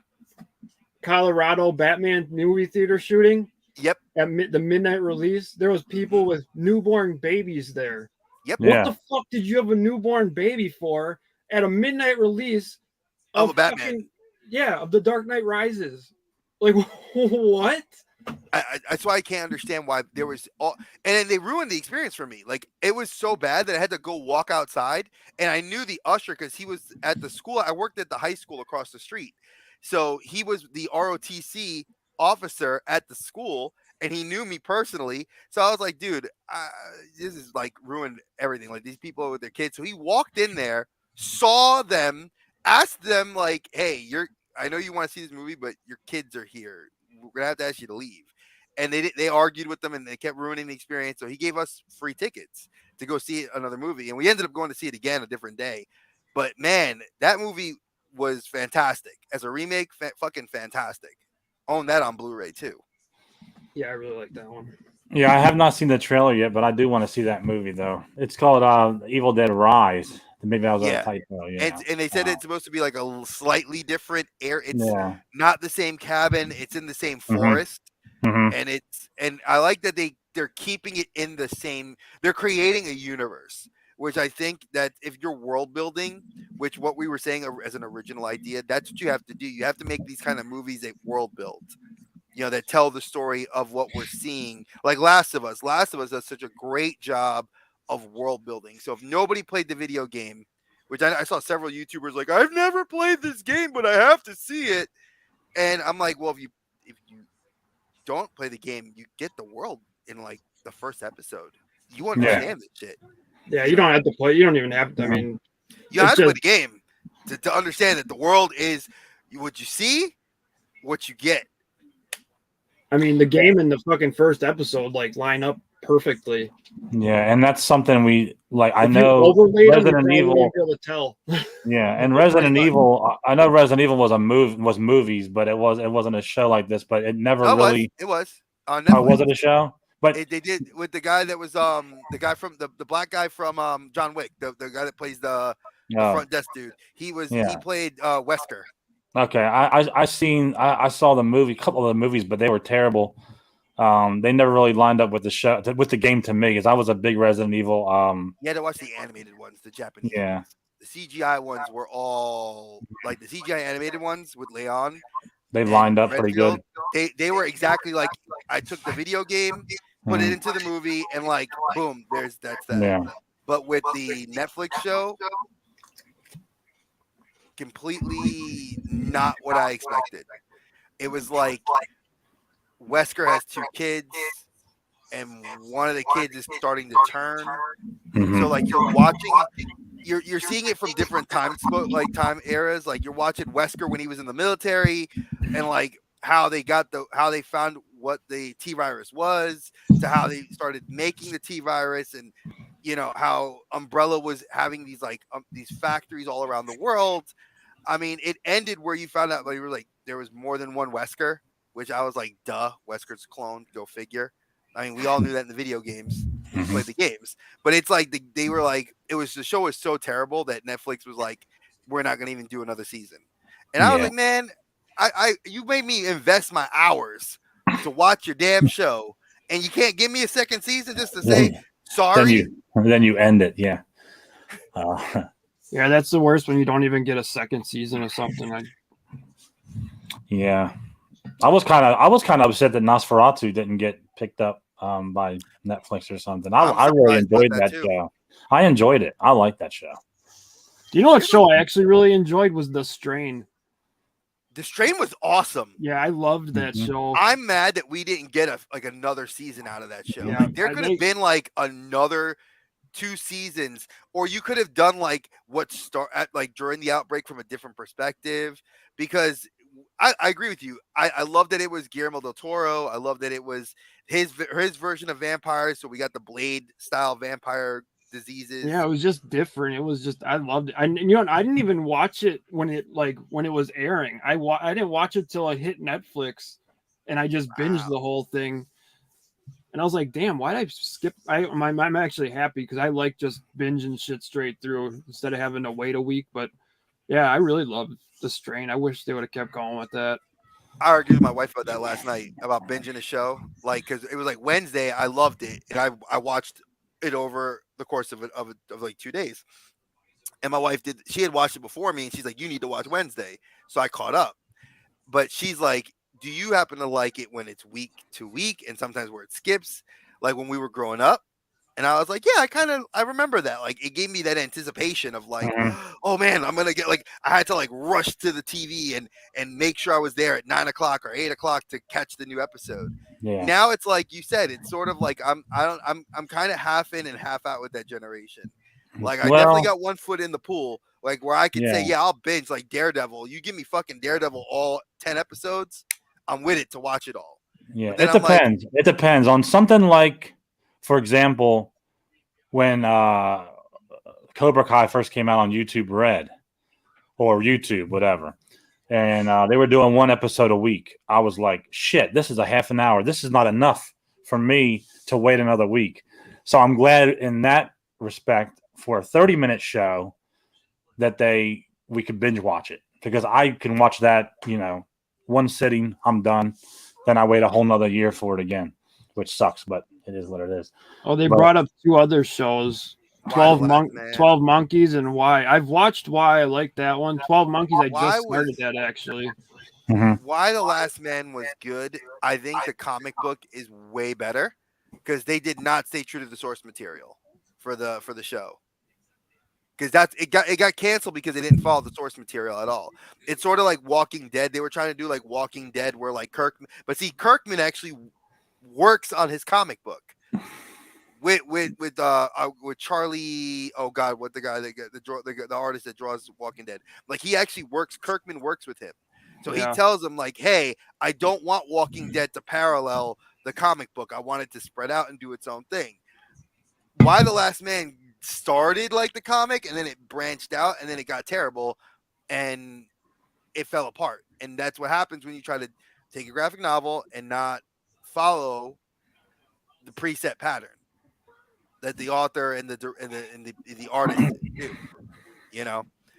Colorado Batman movie theater shooting? Yep. At the midnight release, there was people with newborn babies there. Yep. What the fuck did you have a newborn baby for at a midnight release of a Batman? Of The Dark Knight Rises? Like what? That's why I can't understand why there was all, and then they ruined the experience for me. Like it was so bad that I had to go walk outside, and I knew the usher because he was at the school. I worked at the high school across the street, so he was the ROTC officer at the school, and he knew me personally. So I was like, dude, this is like ruined everything. Like these people with their kids. So he walked in there, saw them, asked them like, hey, I know you want to see this movie, but your kids are here. We're gonna have to ask you to leave. And they argued with them, and they kept ruining the experience. So he gave us free tickets to go see another movie, and we ended up going to see it again a different day. But man, that movie was fantastic as a remake. Fucking fantastic. Own that on Blu-ray too. Yeah, I really like that one. Yeah, I have not seen the trailer yet, but I do want to see that movie though. It's called Evil Dead Rise. Maybe that was a Yeah, typo. Yeah, and they said it's supposed to be like a slightly different air. It's yeah. not the same cabin. It's in the same Mhm. forest. Mhm. And I like that they're keeping it in the same. They're creating a universe, which I think that if you're world building, which what we were saying as an original idea, that's what you have to do. You have to make these kind of movies a world build, that tell the story of what we're seeing. Like Last of Us. Last of Us does such a great job of world building. So if nobody played the video game, which I saw several YouTubers like, I've never played this game, but I have to see it. And I'm like, well, if you don't play the game, you get the world in like the first episode. You Yeah. understand this shit. Yeah, you don't have to play. You don't even have to. I mean, You don't have to play just- the game to understand that the world is what you see, what you get. I mean, the game and the fucking first episode like line up perfectly. Yeah, and that's something we like. I If you know overlaid them, you Resident probably Evil. wouldn't be able to tell. Yeah, and Resident Evil. I know Resident Evil was was movies, but it wasn't a show like this. But it never Oh, really. it was on Oh, Netflix. was it a show? But They did with the guy that was the guy from the black guy from John Wick, the guy that plays the front desk dude. He Yeah. played Wesker. Okay, I saw the movie, a couple of the movies, but they were terrible. They never really lined up with the show with the game to me because I was a big Resident Evil. You had to watch the animated ones, the Japanese Yeah. ones. The CGI ones were all like the CGI animated ones with Leon. They lined up pretty good. They were exactly like I took the video game, put it into the movie, and like boom, that's that. Yeah. But with the Netflix show, completely not what I expected. It was like Wesker has 2 kids, and one of the kids is starting to turn. Mhm. So like you're watching, you're seeing it from different time eras. Like you're watching Wesker when he was in the military, and like how they found what the T virus was, to how they started making the T virus, and how Umbrella was having these these factories all around the world. I mean, it ended where you found out, like, you were like, there was more than one Wesker, which I was like, duh, Wesker's clone, go figure. I mean, we all knew that in the video games. We played the games, but it's like they were like, the show was so terrible that Netflix was like, we're not going to even do another season. And I was like, man, you made me invest my hours to watch your damn show, and you can't give me a second season just to say sorry. Then you end it, yeah. Yeah, that's the worst when you don't even get a second season of something. Yeah, I was kind of upset that Nosferatu didn't get picked up by Netflix or something. I really enjoyed that show. I enjoyed it. I liked that show. Do you know what show I actually really enjoyed was The Strain? The Strain was awesome. Yeah, I loved that show. I'm mad that we didn't get another season out of that show. Yeah, like, there could have been like another 2 seasons, or you could have done like during the outbreak from a different perspective, because I agree with you. I love that it was Guillermo del Toro. I love that it was his version of vampires. So we got the Blade style vampire diseases. Yeah, it was just different. It was just, I loved it. I didn't even watch it when it was airing. I didn't watch it till I hit Netflix, and I just binged the whole thing. And I was like, damn, why did I skip? I'm actually happy because I like just binging shit straight through instead of having to wait a week. But yeah, I really loved The Strain. I wish they would have kept going with that. I argued with my wife about that last night, about binging a show. Like, because it was like Wednesday, I loved it, and I watched it over the course of like 2 days. And my wife she had watched it before me, and she's like, you need to watch Wednesday. So I caught up. But she's like, do you happen to like it when it's week to week and sometimes where it skips, like when we were growing up? And I was like, yeah, I remember that. Like, it gave me that anticipation of like, oh man, I'm gonna get like, I had to like rush to the TV and make sure I was there at 9 o'clock or 8 o'clock to catch the new episode. Yeah. Now it's like you said, it's sort of like I'm kind of half in and half out with that generation. Like, I definitely got one foot in the pool, like where I could say, yeah, I'll binge like Daredevil. You give me fucking Daredevil all 10 episodes, I'm with it to watch it all. Yeah, it depends. It depends on something like, for example, when Cobra Kai first came out on YouTube Red or YouTube, whatever, and they were doing one episode a week. I was like, shit, this is a half an hour. This is not enough for me to wait another week. So I'm glad in that respect for a 30-minute show that we could binge watch it, because I can watch that, one sitting, I'm done. Then I wait a whole nother year for it again, which sucks, but it is what it is. Oh, they brought up 2 other shows, 12 Monkeys and Why. I've watched Why. I like that one. 12 Monkeys, I just started that actually. Why the Last Man was good. I think the comic book is way better because they did not stay true to the source material for the show. Because it got canceled because they didn't follow the source material at all. It's sort of like Walking Dead. They were trying to do like Walking Dead, where like Kirkman actually works on his comic book with Charlie. Oh God, what the guy the artist that draws Walking Dead? Like, he actually works. Kirkman works with him, so he tells him like, "Hey, I don't want Walking Dead to parallel the comic book. I want it to spread out and do its own thing." Why the Last Man started like the comic, and then it branched out, and then it got terrible, and it fell apart. And that's what happens when you try to take a graphic novel and not follow the preset pattern that the author and the artist do.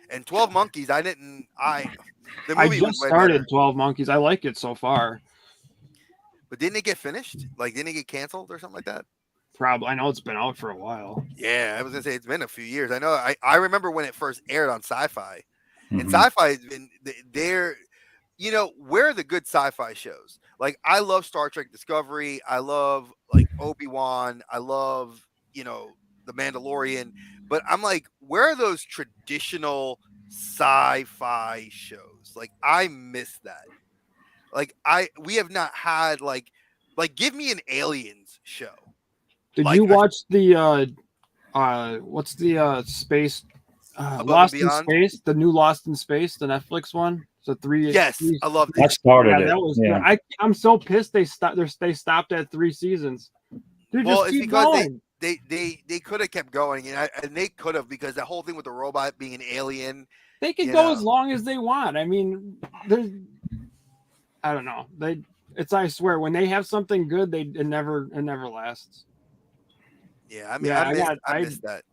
And 12 Monkeys, I just started 12 Monkeys. I like it so far. But didn't it get finished? Like, didn't it get canceled or something like that? Probably. I know it's been out for a while. Yeah, I was gonna say it's been a few years. I know. I remember when it first aired on Sci-Fi, and Sci-Fi has been there. Where are the good sci-fi shows? Like, I love Star Trek Discovery. I love like Obi-Wan. I love The Mandalorian. But I'm like, where are those traditional sci-fi shows? Like, I miss that. Like, we have not had like give me an Aliens show. Did you watch the what's the space Lost in Space? The new Lost in Space, the Netflix one. So I love that. I started it. That was good. I'm so pissed they stopped at 3 seasons. Dude, well, it's because they could have kept going, and they could have, because that whole thing with the robot being an alien. They could go as long as they want. I mean, I don't know. I swear, when they have something good, it never lasts. Yeah, I mean, I missed that.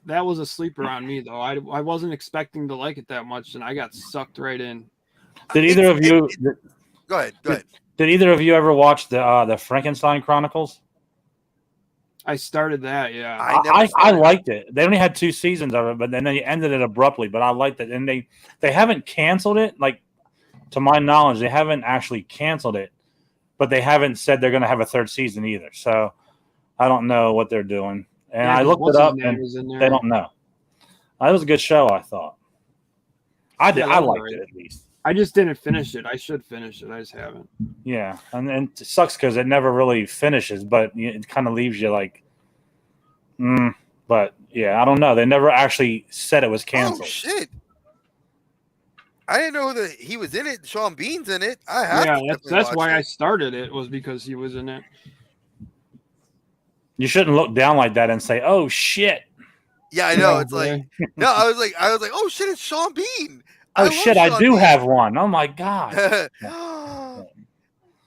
That was a sleeper on me, though. I wasn't expecting to like it that much, and I got sucked right in. Did either of you? Go ahead. Did either of you ever watch the Frankenstein Chronicles? I started that. Yeah, I liked it. They only had 2 seasons of it, but then they ended it abruptly. But I liked it, and they haven't canceled it. Like, to my knowledge, they haven't actually canceled it, but they haven't said they're going to have a 3rd season either. So I don't know what they're doing. And I looked it up, and they don't know. It was a good show, I thought. I liked it, at least. I just didn't finish it. I should finish it. I just haven't. Yeah, and it sucks because it never really finishes, but it kind of leaves you like, But, yeah, I don't know. They never actually said it was canceled. Oh, shit. I didn't know that he was in it. Sean Bean's in it. That's why I started it, was because he was in it. You shouldn't look down like that and say, "Oh shit." Yeah, I know. It's like, no, I was like, "Oh shit, it's Sean Bean." Oh shit, I do have one. Oh my god. I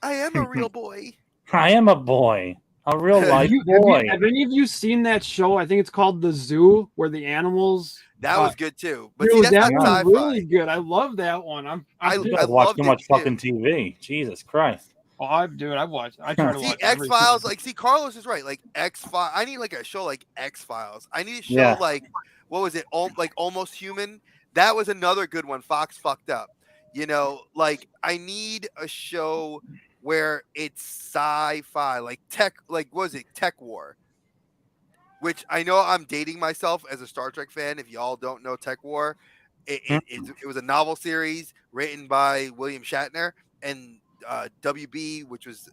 am a real boy. I am a boy. A real life boy. Have any of you seen that show? I think it's called The Zoo, where the animals. That was good too. But dude, see, that's that was really good. I love that one. I watched too much fucking TV. Jesus Christ. Oh, I watched. I try to watch X-Files. Like, Carlos is right. Like, X-Files. I need like a show like X-Files. I need a show like, what was it? Like Almost Human. That was another good one. Fox fucked up. Like I need a show where it's sci-fi, like tech, like what was it, Tech War? Which I know I'm dating myself as a Star Trek fan. If y'all don't know Tech War, it was a novel series written by William Shatner and WB, which was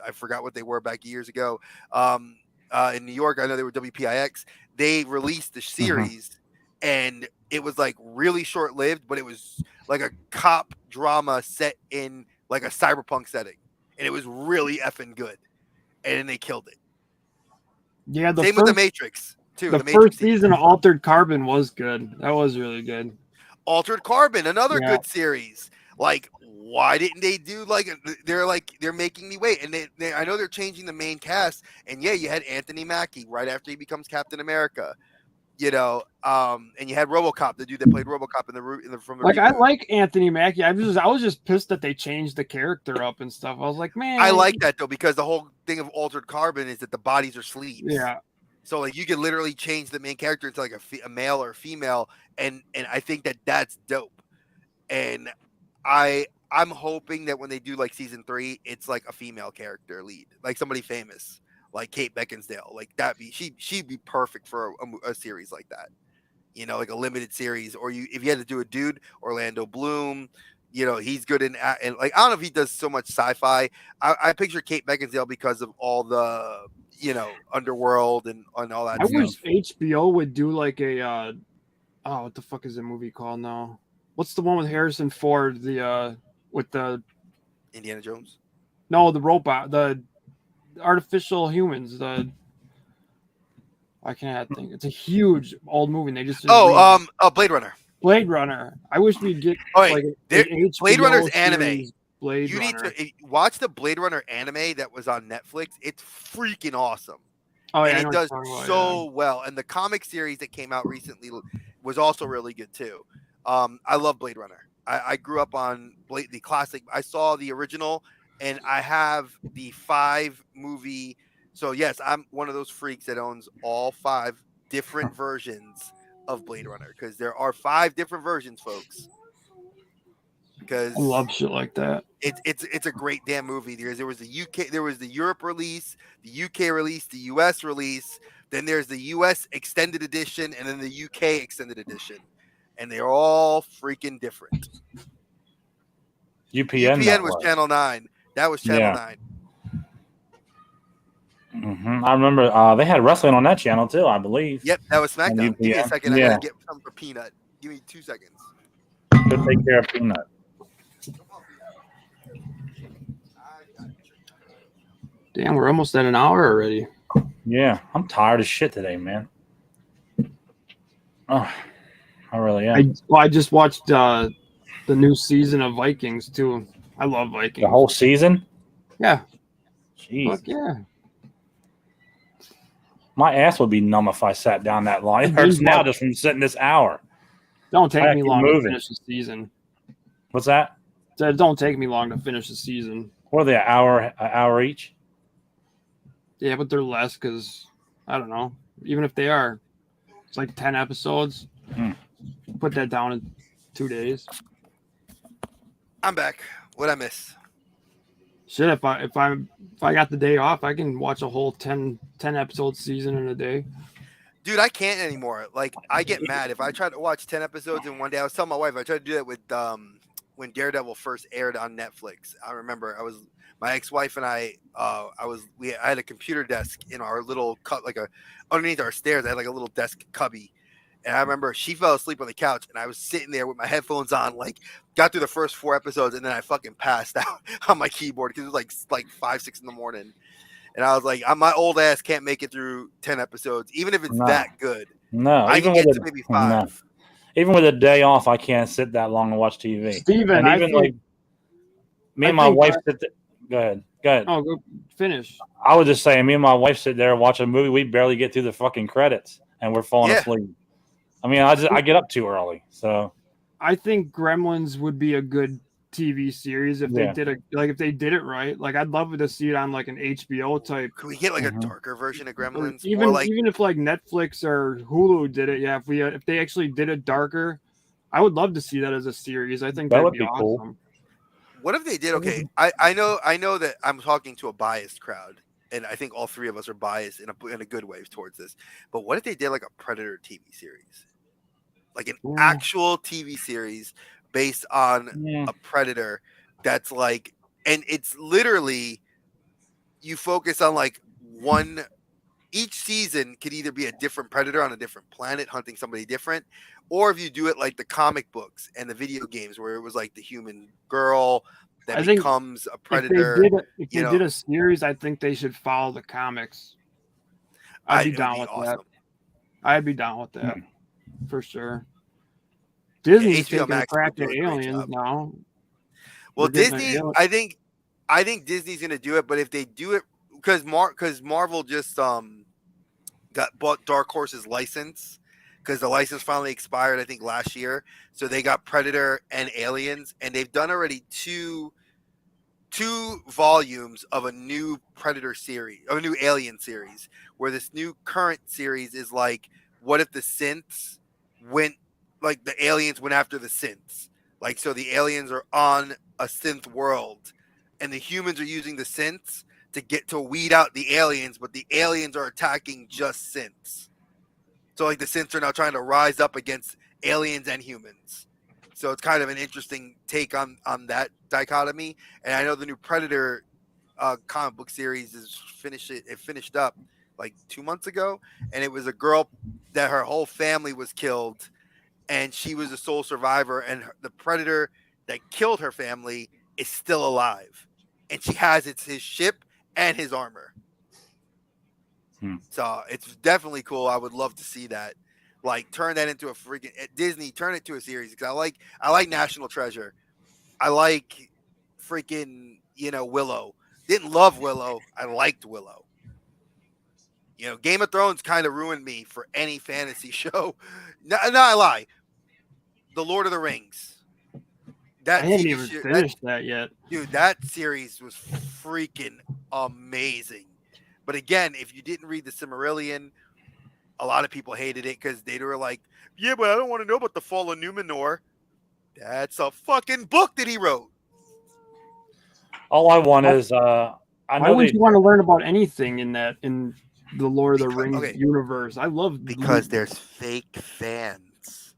I forgot what they were back years ago. In New York, I know they were WPIX. They released the series, and it was like really short lived, but it was like a cop drama set in like a cyberpunk setting, and it was really effing good. And then they killed it. Yeah, Same with the Matrix too. The Matrix first season of Altered Carbon was good. That was really good. Altered Carbon, another good series. Like, why didn't they do they're making me wait? And they I know they're changing the main cast. And yeah, you had Anthony Mackie right after he becomes Captain America. And you had RoboCop, the dude that played RoboCop from the like reboot. I like Anthony Mackie. I was just pissed that they changed the character up and stuff. I was like, man, I like that though, because the whole thing of Altered Carbon is that the bodies are sleeves. Yeah. So like you could literally change the main character into like a male or female, and I think that that's dope. And I'm hoping that when they do like season 3, it's like a female character lead, like somebody famous, like Kate Beckinsale. Like she'd be perfect for a series like that. Like a limited series, or if you had to do a dude, Orlando Bloom. He's good in like I don't know if he does so much sci-fi. I picture Kate Beckinsale because of all the Underworld and all that I stuff. wish HBO would do like a what the fuck is the movie called now? What's the one with Harrison Ford? With the Indiana Jones? No, the robot, the artificial humans. I can't think. It's a huge old movie. And they just Blade Runner. Blade Runner. I wish we'd get Blade Runner's anime. You need to watch the Blade Runner anime that was on Netflix. It's freaking awesome. Oh yeah, and it does so well. And the comic series that came out recently was also really good too. I love Blade Runner. I grew up on the classic. I saw the original, and I have the 5 movie. So yes, I'm one of those freaks that owns all 5 different versions of Blade Runner, because there are 5 different versions, folks. Because I love shit like that. It's a great damn movie. There was the UK, there was the Europe release, the UK release, the US release. Then there's the US extended edition, and then the UK extended edition, and they're all freaking different. UPN was Channel 9. That was Channel 9. Mm-hmm. I remember they had wrestling on that channel too, I believe. Yep, that was SmackDown. Give me a second. I gotta get something for Peanut. Give me 2 seconds. Go take care of Peanut. Damn, we're almost at an hour already. Yeah, I'm tired as shit today, man. Oh, I really am. I just watched the new season of Vikings too. I love Vikings. The whole season? Yeah. Jeez. Fuck yeah. My ass would be numb if I sat down that long. It hurts now just from sitting this hour. Don't take me long to finish the season. What's that? It don't take me long to finish the season. What are they, an hour each? Yeah, but they're less because, I don't know. Even if they are, it's like 10 episodes. Put that down in 2 days. I'm back. What'd I miss? Shit, if I got the day off, I can watch a whole 10 episode season in a day. Dude, I can't anymore. Like, I get mad if I try to watch 10 episodes in one day. I was telling my wife I tried to do that with when Daredevil first aired on Netflix. I remember my ex-wife and I had a computer desk in our little underneath our stairs. I had like a little desk cubby. And I remember she fell asleep on the couch, and I was sitting there with my headphones on, like got through the first 4 episodes, and then I fucking passed out on my keyboard because it was like 5, 6 in the morning. And I was like, my old ass can't make it through 10 episodes, even if it's that good. No, I can get to maybe 5. No. Even with a day off, I can't sit that long and watch TV. Steven, me and my wife sit there. Go ahead. Oh, go finish. I was just saying, me and my wife sit there and watch a movie. We barely get through the fucking credits, and we're falling asleep. I mean, I get up too early, so. I think Gremlins would be a good TV series if they did it right. Like, I'd love to see it on like an HBO type. Could we get like a darker version of Gremlins? Even if like Netflix or Hulu did it, if they actually did it darker, I would love to see that as a series. I think That that'd would be be cool. awesome. What if they did? Okay, I know that I'm talking to a biased crowd, and I think all three of us are biased in a good way towards this. But what if they did like a Predator TV series, like an actual TV series based on a Predator that's like, and it's literally you focus on like one. Each season could either be a different predator on a different planet hunting somebody different, or if you do it like the comic books and the video games where it was like the human girl that I think becomes a if predator. they did a series, I think they should follow the comics. I'd be It would down be with awesome. that. I'd be down with that for sure. Yeah, Disney's HBO taking a Max would crack do at a great aliens job. now. Well, They're getting Disney, an I think Disney's gonna do it, but if they do it because Marvel just bought Dark Horse's license because the license finally expired, I think last year. So they got Predator and Aliens, and they've done already two volumes of a new Predator series, of a new Alien series, where this new current series is like, what if the synths went, like the aliens went after the synths, like so the aliens are on a synth world, and the humans are using the synths to get to weed out the aliens, but the aliens are attacking just synths. So like the synths are now trying to rise up against aliens and humans. So it's kind of an interesting take on that dichotomy. And I know the new Predator comic book series is finished. It finished up like 2 months ago, and it was a girl that her whole family was killed, and she was the sole survivor. And the Predator that killed her family is still alive, and she has his ship and his armor. So it's definitely cool. I would love to see that. Like turn that into a freaking Disney. Turn it to a series because I like National Treasure. I like freaking Willow. Didn't love Willow. I liked Willow. Game of Thrones kind of ruined me for any fantasy show. No, I lie. The Lord of the Rings. I haven't even finished that yet. Dude, that series was freaking amazing. But again, if you didn't read the Silmarillion, a lot of people hated it because they were like, yeah, but I don't want to know about the fall of Numenor. That's a fucking book that he wrote. All I want is why wouldn't you want to learn about anything in the Lord of the Rings universe? I love because there's fake fans.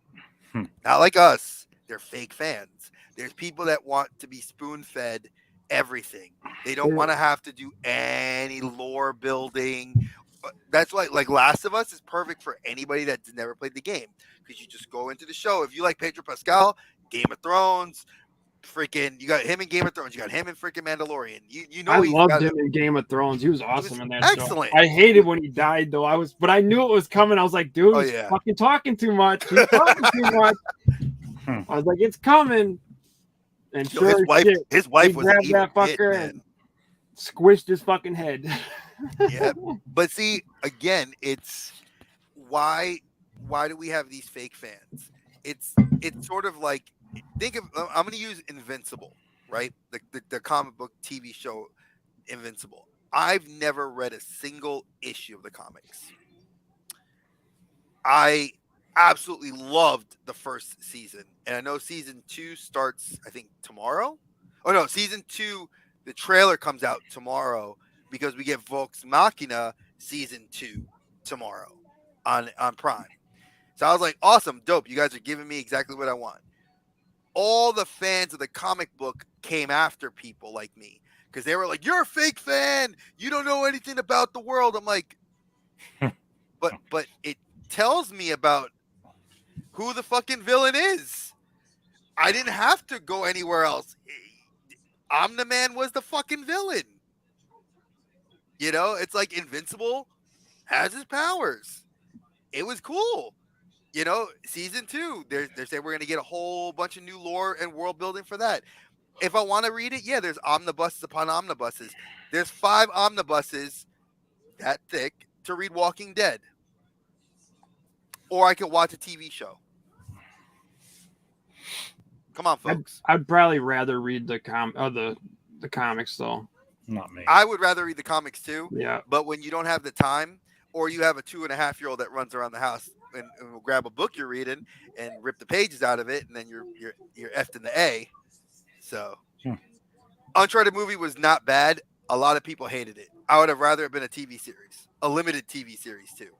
Not like us. They're fake fans. There's people that want to be spoon-fed everything. They don't want to have to do any lore building. That's why, like, Last of Us is perfect for anybody that's never played the game because you just go into the show. If you like Pedro Pascal, Game of Thrones, freaking, you got him in Game of Thrones. You got him in freaking Mandalorian. I loved him in Game of Thrones. He was awesome in that excellent. show. I hated when he died though. But I knew it was coming. I was like, dude, he's fucking talking too much. He's talking too much. I was like, it's coming. And sure, his wife was grabbed that fucker and squished his fucking head. Yeah, but see, again, it's why do we have these fake fans? It's sort of like, think of, I'm going to use Invincible, right? The comic book TV show Invincible. I've never read a single issue of the comics. I absolutely loved the first season, and I know season 2 starts, I think, tomorrow. Oh no, season 2, the trailer comes out tomorrow because we get Vox Machina season 2 tomorrow on Prime. So I was like, awesome, dope. You guys are giving me exactly what I want. All the fans of the comic book came after people like me because they were like, you're a fake fan. You don't know anything about the world. I'm like, but it tells me about who the fucking villain is. I didn't have to go anywhere else. Omni-Man was the fucking villain. It's like Invincible has his powers. It was cool. Season 2, they're saying we're going to get a whole bunch of new lore and world building for that. If I want to read it, yeah, there's omnibuses upon omnibuses. There's 5 omnibuses that thick to read Walking Dead. Or I could watch a TV show. Come on, folks. I'd probably rather read the comics though. Not me. I would rather read the comics too. Yeah. But when you don't have the time, or you have a 2.5-year-old that runs around the house and grab a book you're reading and rip the pages out of it, and then you're effed in the A. So Hmm. Uncharted movie was not bad. A lot of people hated it. I would have rather it been a TV series, a limited TV series too.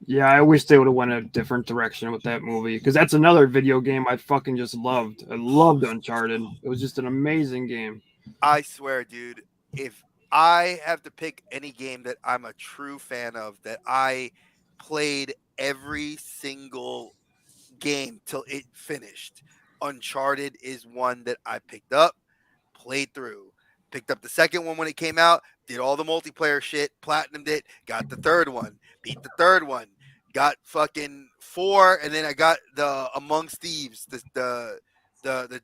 Yeah, I wish they would have went a different direction with that movie because that's another video game I fucking just loved. I loved Uncharted. It was just an amazing game. I swear, dude, if I have to pick any game that I'm a true fan of, that I played every single game till it finished, Uncharted is one that I picked up, played through. Picked up the second one when it came out, did all the multiplayer shit, platinumed it, got the third one, beat the third one, got fucking four, and then I got the Amongst Thieves, the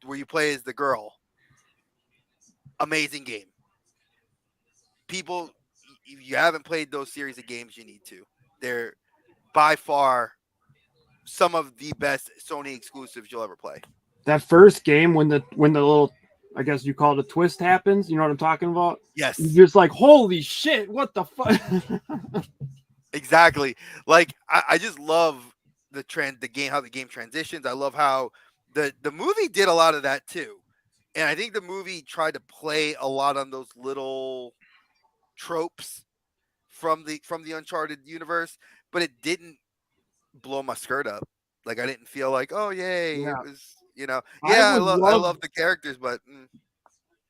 where you play as the girl. Amazing game. People, if you haven't played those series of games, you need to. They're by far some of the best Sony exclusives you'll ever play. That first game when the little, I guess you call it a twist happens, you know what I'm talking about? Yes. You're just like, holy shit, what the fuck? Exactly. Like I just love the game, how the game transitions. I love how the movie did a lot of that too. And I think the movie tried to play a lot on those little tropes from the Uncharted universe, but it didn't blow my skirt up. Like I didn't feel like, oh yay, Yeah. it was, yeah, I would I love love the characters, but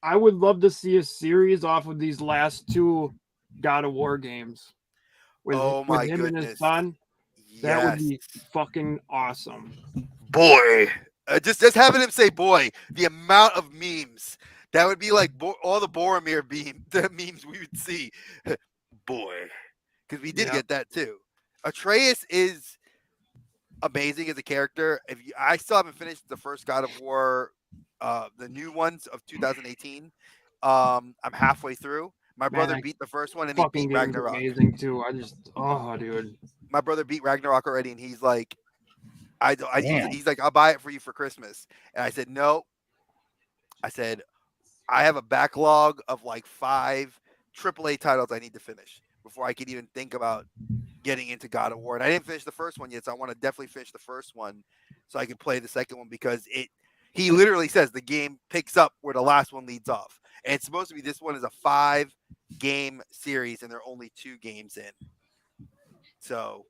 I would love to see a series off of these last two God of War games oh with my him and his goodness. son. That would Yes. be fucking awesome. Boy. Just having him say boy, the amount of memes that would be like all the Boromir the memes we would see. Boy, because we did Yeah. get that too. Atreus is amazing as a character. I still haven't finished the first God of War, the new ones of 2018. I'm halfway through. My brother Man, beat the first one and he fucking beat game's Ragnarok. amazing too. Oh, dude. My brother beat Ragnarok already, and he's like, Damn. he's like, I'll buy it for you for Christmas. And I said, no. I said, I have a backlog of like 5 AAA titles I need to finish before I could even think about getting into God of War. And I didn't finish the first one yet, so I want to definitely finish the first one so I can play the second one because he literally says the game picks up where the last one leads off. And it's supposed to be this one is a 5-game series and there are only 2 games in. So,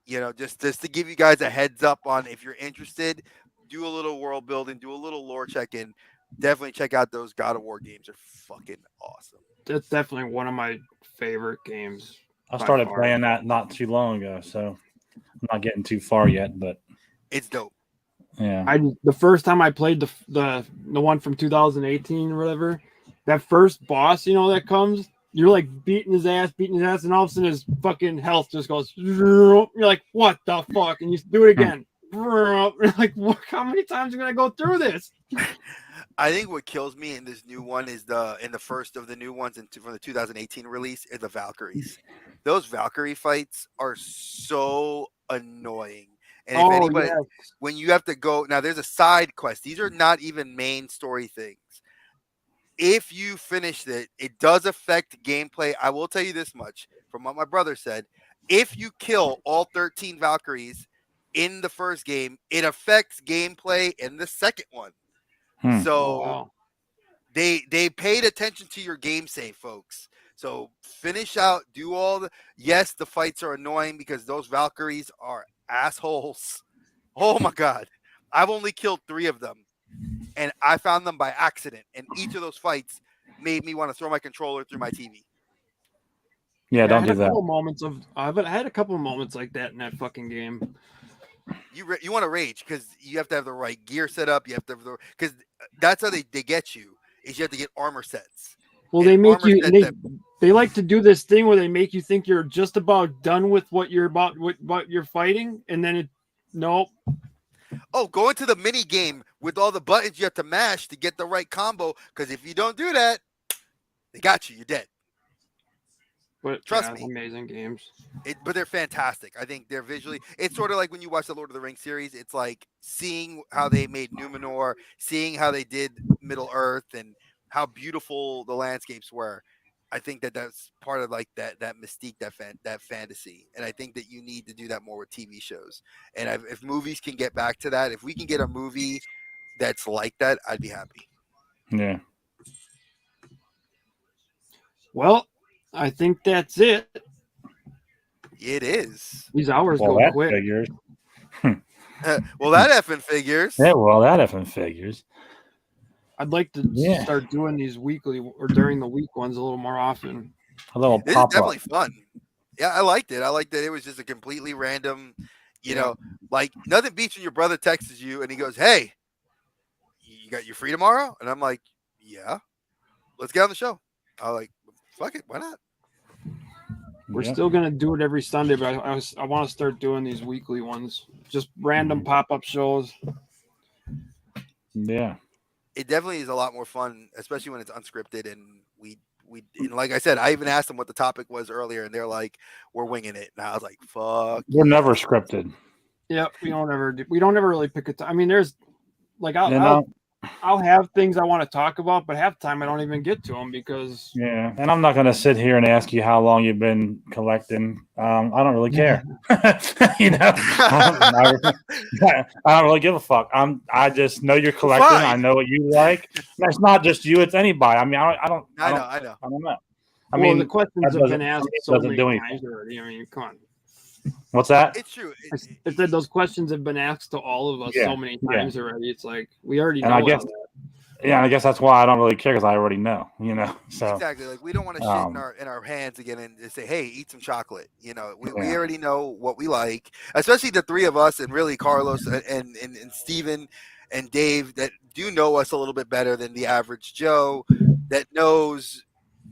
just to give you guys a heads up on if you're interested, do a little world building, do a little lore check-in. Definitely check out those God of War games. They're fucking awesome. That's definitely one of my favorite games. I by started far. playing that not too long ago, so I'm not getting too far yet, but It's dope. yeah. The first time I played the one from 2018 or whatever, that first boss, that comes, you're like beating his ass, and all of a sudden his fucking health just goes. You're like, what the fuck? And you do it again. You're like, how many times are you gonna go through this? I think what kills me in this new one is in the first of the new ones from the 2018 release is the Valkyries. Those Valkyrie fights are so annoying. And if anybody, yes. when you have to go now, there's a side quest. These are not even main story things. If you finish it, it does affect gameplay. I will tell you this much from what my brother said. If you kill all 13 Valkyries in the first game, it affects gameplay in the second one. So wow. they paid attention to your game save, folks. So finish out, do all the. Yes, the fights are annoying because those Valkyries are assholes. Oh my god, I've only killed 3 of them, and I found them by accident. And each of those fights made me want to throw my controller through my TV. Yeah, don't I had do a that. couple moments I had a couple moments like that in that fucking game. You want to rage because you have to have the right gear set up. You have to have because that's how they get you is you have to get armor sets. Well, And they make armor you. sets They like to do this thing where they make you think you're just about done with what you're fighting, and then nope. Oh, go into the mini game with all the buttons you have to mash to get the right combo. Because if you don't do that, they got you. You're dead. But Trust me. amazing games. But they're fantastic. I think they're visually. It's sort of like when you watch the Lord of the Rings series. It's like seeing how they made Numenor, seeing how they did Middle Earth, and how beautiful the landscapes were. I think that that's part of like that mystique, that fantasy, and I think that you need to do that more with TV shows. And if movies can get back to that, if we can get a movie that's like that, I'd be happy. Yeah. Well, I think that's it. It is. These hours Well, go that quick. figures. Well, that effing figures. Yeah, well, that effing figures. I'd like to start doing these weekly or during the week ones a little more often. A little This is pop up. definitely fun. Yeah, I liked it. I liked that it was just a completely random, you know, like nothing beats when your brother texts you and he goes, "Hey, you free tomorrow?" And I'm like, "Yeah, let's get on the show." I'm like, "Fuck it, why not?" We're still gonna do it every Sunday, but I want to start doing these weekly ones, just random pop up shows. Yeah. It definitely is a lot more fun, especially when it's unscripted. And and like I said, I even asked them what the topic was earlier, and they're like, "We're winging it." And I was like, "Fuck." We're never scripted. Yeah, we don't ever really pick a time. I mean, there's like I'll have things I want to talk about, but half the time I don't even get to them because and I'm not going to sit here and ask you how long you've been collecting. I don't really care. You know, I don't really give a fuck. I just know you're collecting. Fine. I know what you like. And it's not just you; it's anybody. I mean, I don't know. I don't know. Well, the questions have been asked so many do times already. I mean, come on. What's that? It's true. I said those questions have been asked to all of us so many times already. It's like we already know. And I guess, I guess that's why I don't really care because I already know. You know, so exactly. Like we don't want to shit in our hands again and say, "Hey, eat some chocolate." You know, we already know what we like, especially the three of us, and really Carlos and Steven and Dave that do know us a little bit better than the average Joe that knows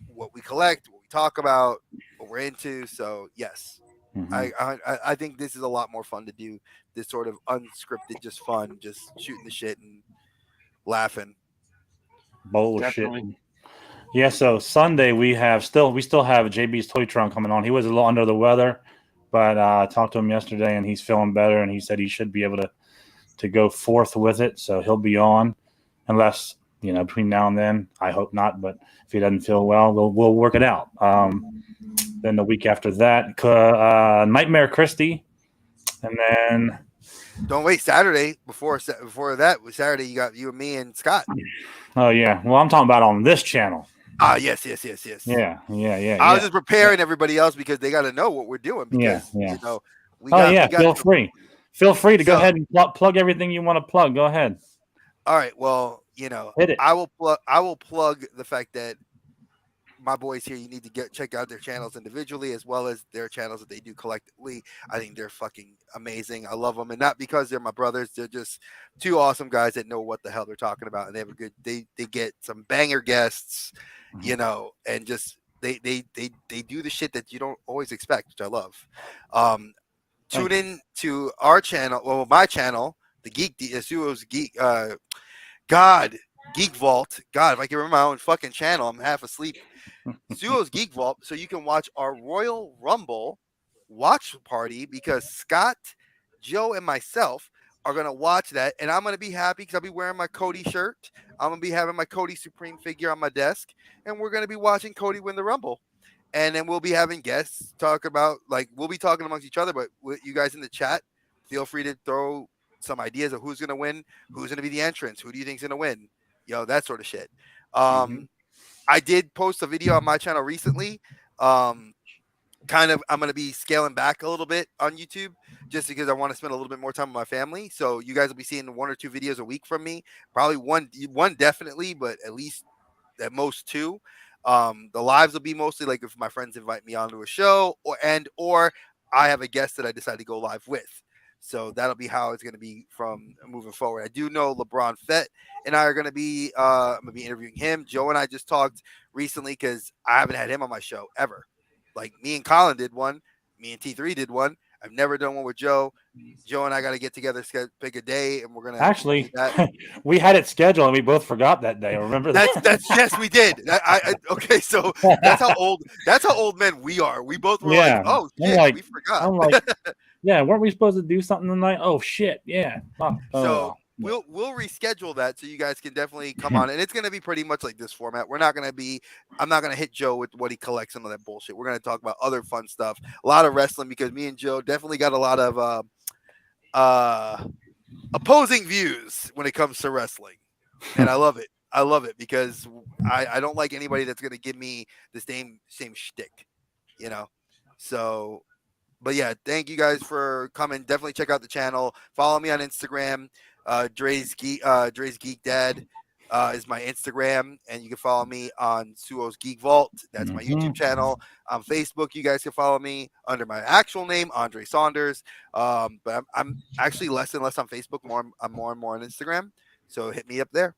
what we collect, what we talk about, what we're into. So yes. I think this is a lot more fun to do, this sort of unscripted, just fun, just shooting the shit and laughing. Bullshit. Definitely. Yeah, so Sunday we still have JB's toy trunk coming on. He was a little under the weather, but I talked to him yesterday and he's feeling better and he said he should be able to go forth with it. So he'll be on unless, between now and then, I hope not, but if he doesn't feel well, we'll work it out. Then the week after that, Nightmare Christie, and then don't wait. Saturday before that was Saturday. You got you and me and Scott. Oh yeah, well I'm talking about on this channel. Yes. Yeah. I was just preparing everybody else because they got to know what we're doing. Because feel free to go ahead and plug everything you want to plug. Go ahead. All right. Well, hit it. I will plug the fact that my boys here, you need to check out their channels individually as well as their channels that they do collectively. I think they're fucking amazing. I love them, and not because they're my brothers. They're just two awesome guys that know what the hell they're talking about, and they have a good. They get some banger guests, and just they do the shit that you don't always expect, which I love. Tune in to our channel, well, my channel, the Geek, Suo's Geek, Geek Vault. God, if I can remember my own fucking channel, I'm half asleep. Suo's Geek Vault, so you can watch our Royal Rumble watch party because Scott, Joe, and myself are going to watch that, and I'm going to be happy because I'll be wearing my Cody shirt. I'm going to be having my Cody Supreme figure on my desk, and we're going to be watching Cody win the Rumble. And then we'll be having guests talk about, we'll be talking amongst each other, but with you guys in the chat, feel free to throw some ideas of who's going to win, who's going to be the entrance, who do you think is going to win, that sort of shit. I did post a video on my channel recently. I'm going to be scaling back a little bit on YouTube just because I want to spend a little bit more time with my family. So you guys will be seeing 1 or 2 videos a week from me. Probably one definitely, but at least at most 2. The lives will be mostly like if my friends invite me onto a show or I have a guest that I decide to go live with. So that'll be how it's going to be from moving forward. I do know LeBron Fett and I are going to be, I'm going to be interviewing him. Joe and I just talked recently because I haven't had him on my show ever. Like me and Colin did one. Me and T3 did one. I've never done one with Joe. Joe and I got to get together, pick a day, and we're going to actually, we had it scheduled and we both forgot that day. Remember that? That's yes, we did. Okay, so that's how old men we are. We both were like, oh shit, we forgot. I'm like, yeah, weren't we supposed to do something tonight? Oh shit, yeah. we'll reschedule that so you guys can definitely come on, and it's gonna be pretty much like this format. I'm not gonna hit Joe with what he collects, some of that bullshit. We're gonna talk about other fun stuff, a lot of wrestling, because me and Joe definitely got a lot of opposing views when it comes to wrestling, and I love it. I love it because I don't like anybody that's gonna give me the same shtick, you know. So, but yeah, thank you guys for coming. Definitely check out the channel. Follow me on Instagram. Dre's Geek Dad is my Instagram, and you can follow me on Suo's Geek Vault. That's my YouTube channel. On Facebook, you guys can follow me under my actual name, Andre Saunders. But I'm actually less and less on Facebook. I'm more and more on Instagram. So hit me up there.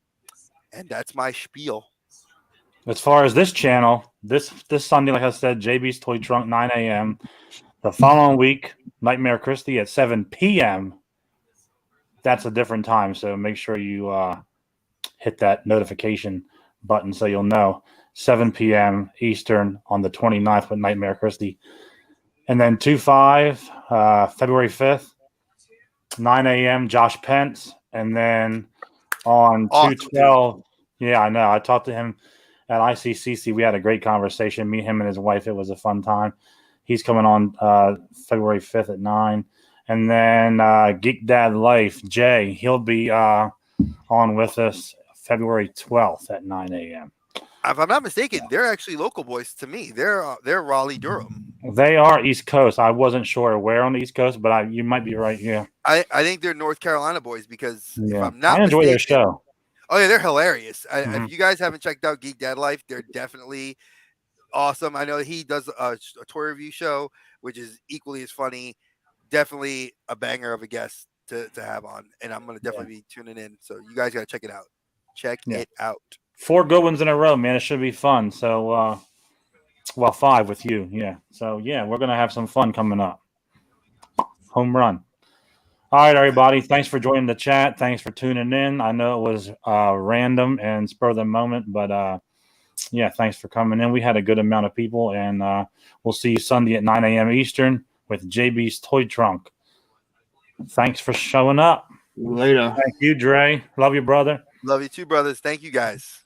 And that's my spiel. As far as this channel, this Sunday, like I said, JB's Toy Trunk, 9 a.m. The following week, Nightmare Christie at 7 p.m. That's a different time, so make sure you hit that notification button so you'll know. 7 p.m. Eastern on the 29th with Nightmare Christie. And then 2/5, February 5th, 9 a.m., Josh Pence. And then on 2/12, yeah, I know. I talked to him at ICCC. We had a great conversation. Me, him, and his wife. It was a fun time. He's coming on February 5th at 9. And then Geek Dad Life, Jay, he'll be on with us February 12th at 9 a.m. If I'm not mistaken, they're actually local boys to me. They're Raleigh, Durham. They are East Coast. I wasn't sure where on the East Coast, but you might be right. Yeah, I think they're North Carolina boys because if I'm not I enjoy mistaken, their show. Oh yeah, they're hilarious. If you guys haven't checked out Geek Dad Life, they're definitely awesome. I know he does a toy review show, which is equally as funny. Definitely a banger of a guest to have on, and I'm gonna definitely be tuning in. So you guys gotta check it out. Check it out. 4 good ones in a row, man. It should be fun. So, 5 with you. Yeah. So, yeah, we're going to have some fun coming up. Home run. All right, everybody. Thanks for joining the chat. Thanks for tuning in. I know it was random and spur of the moment, but yeah, thanks for coming in. We had a good amount of people, and we'll see you Sunday at 9 a.m. Eastern with JB's Toy Trunk. Thanks for showing up. Later. Thank you, Dre. Love you, brother. Love you too, brothers. Thank you guys.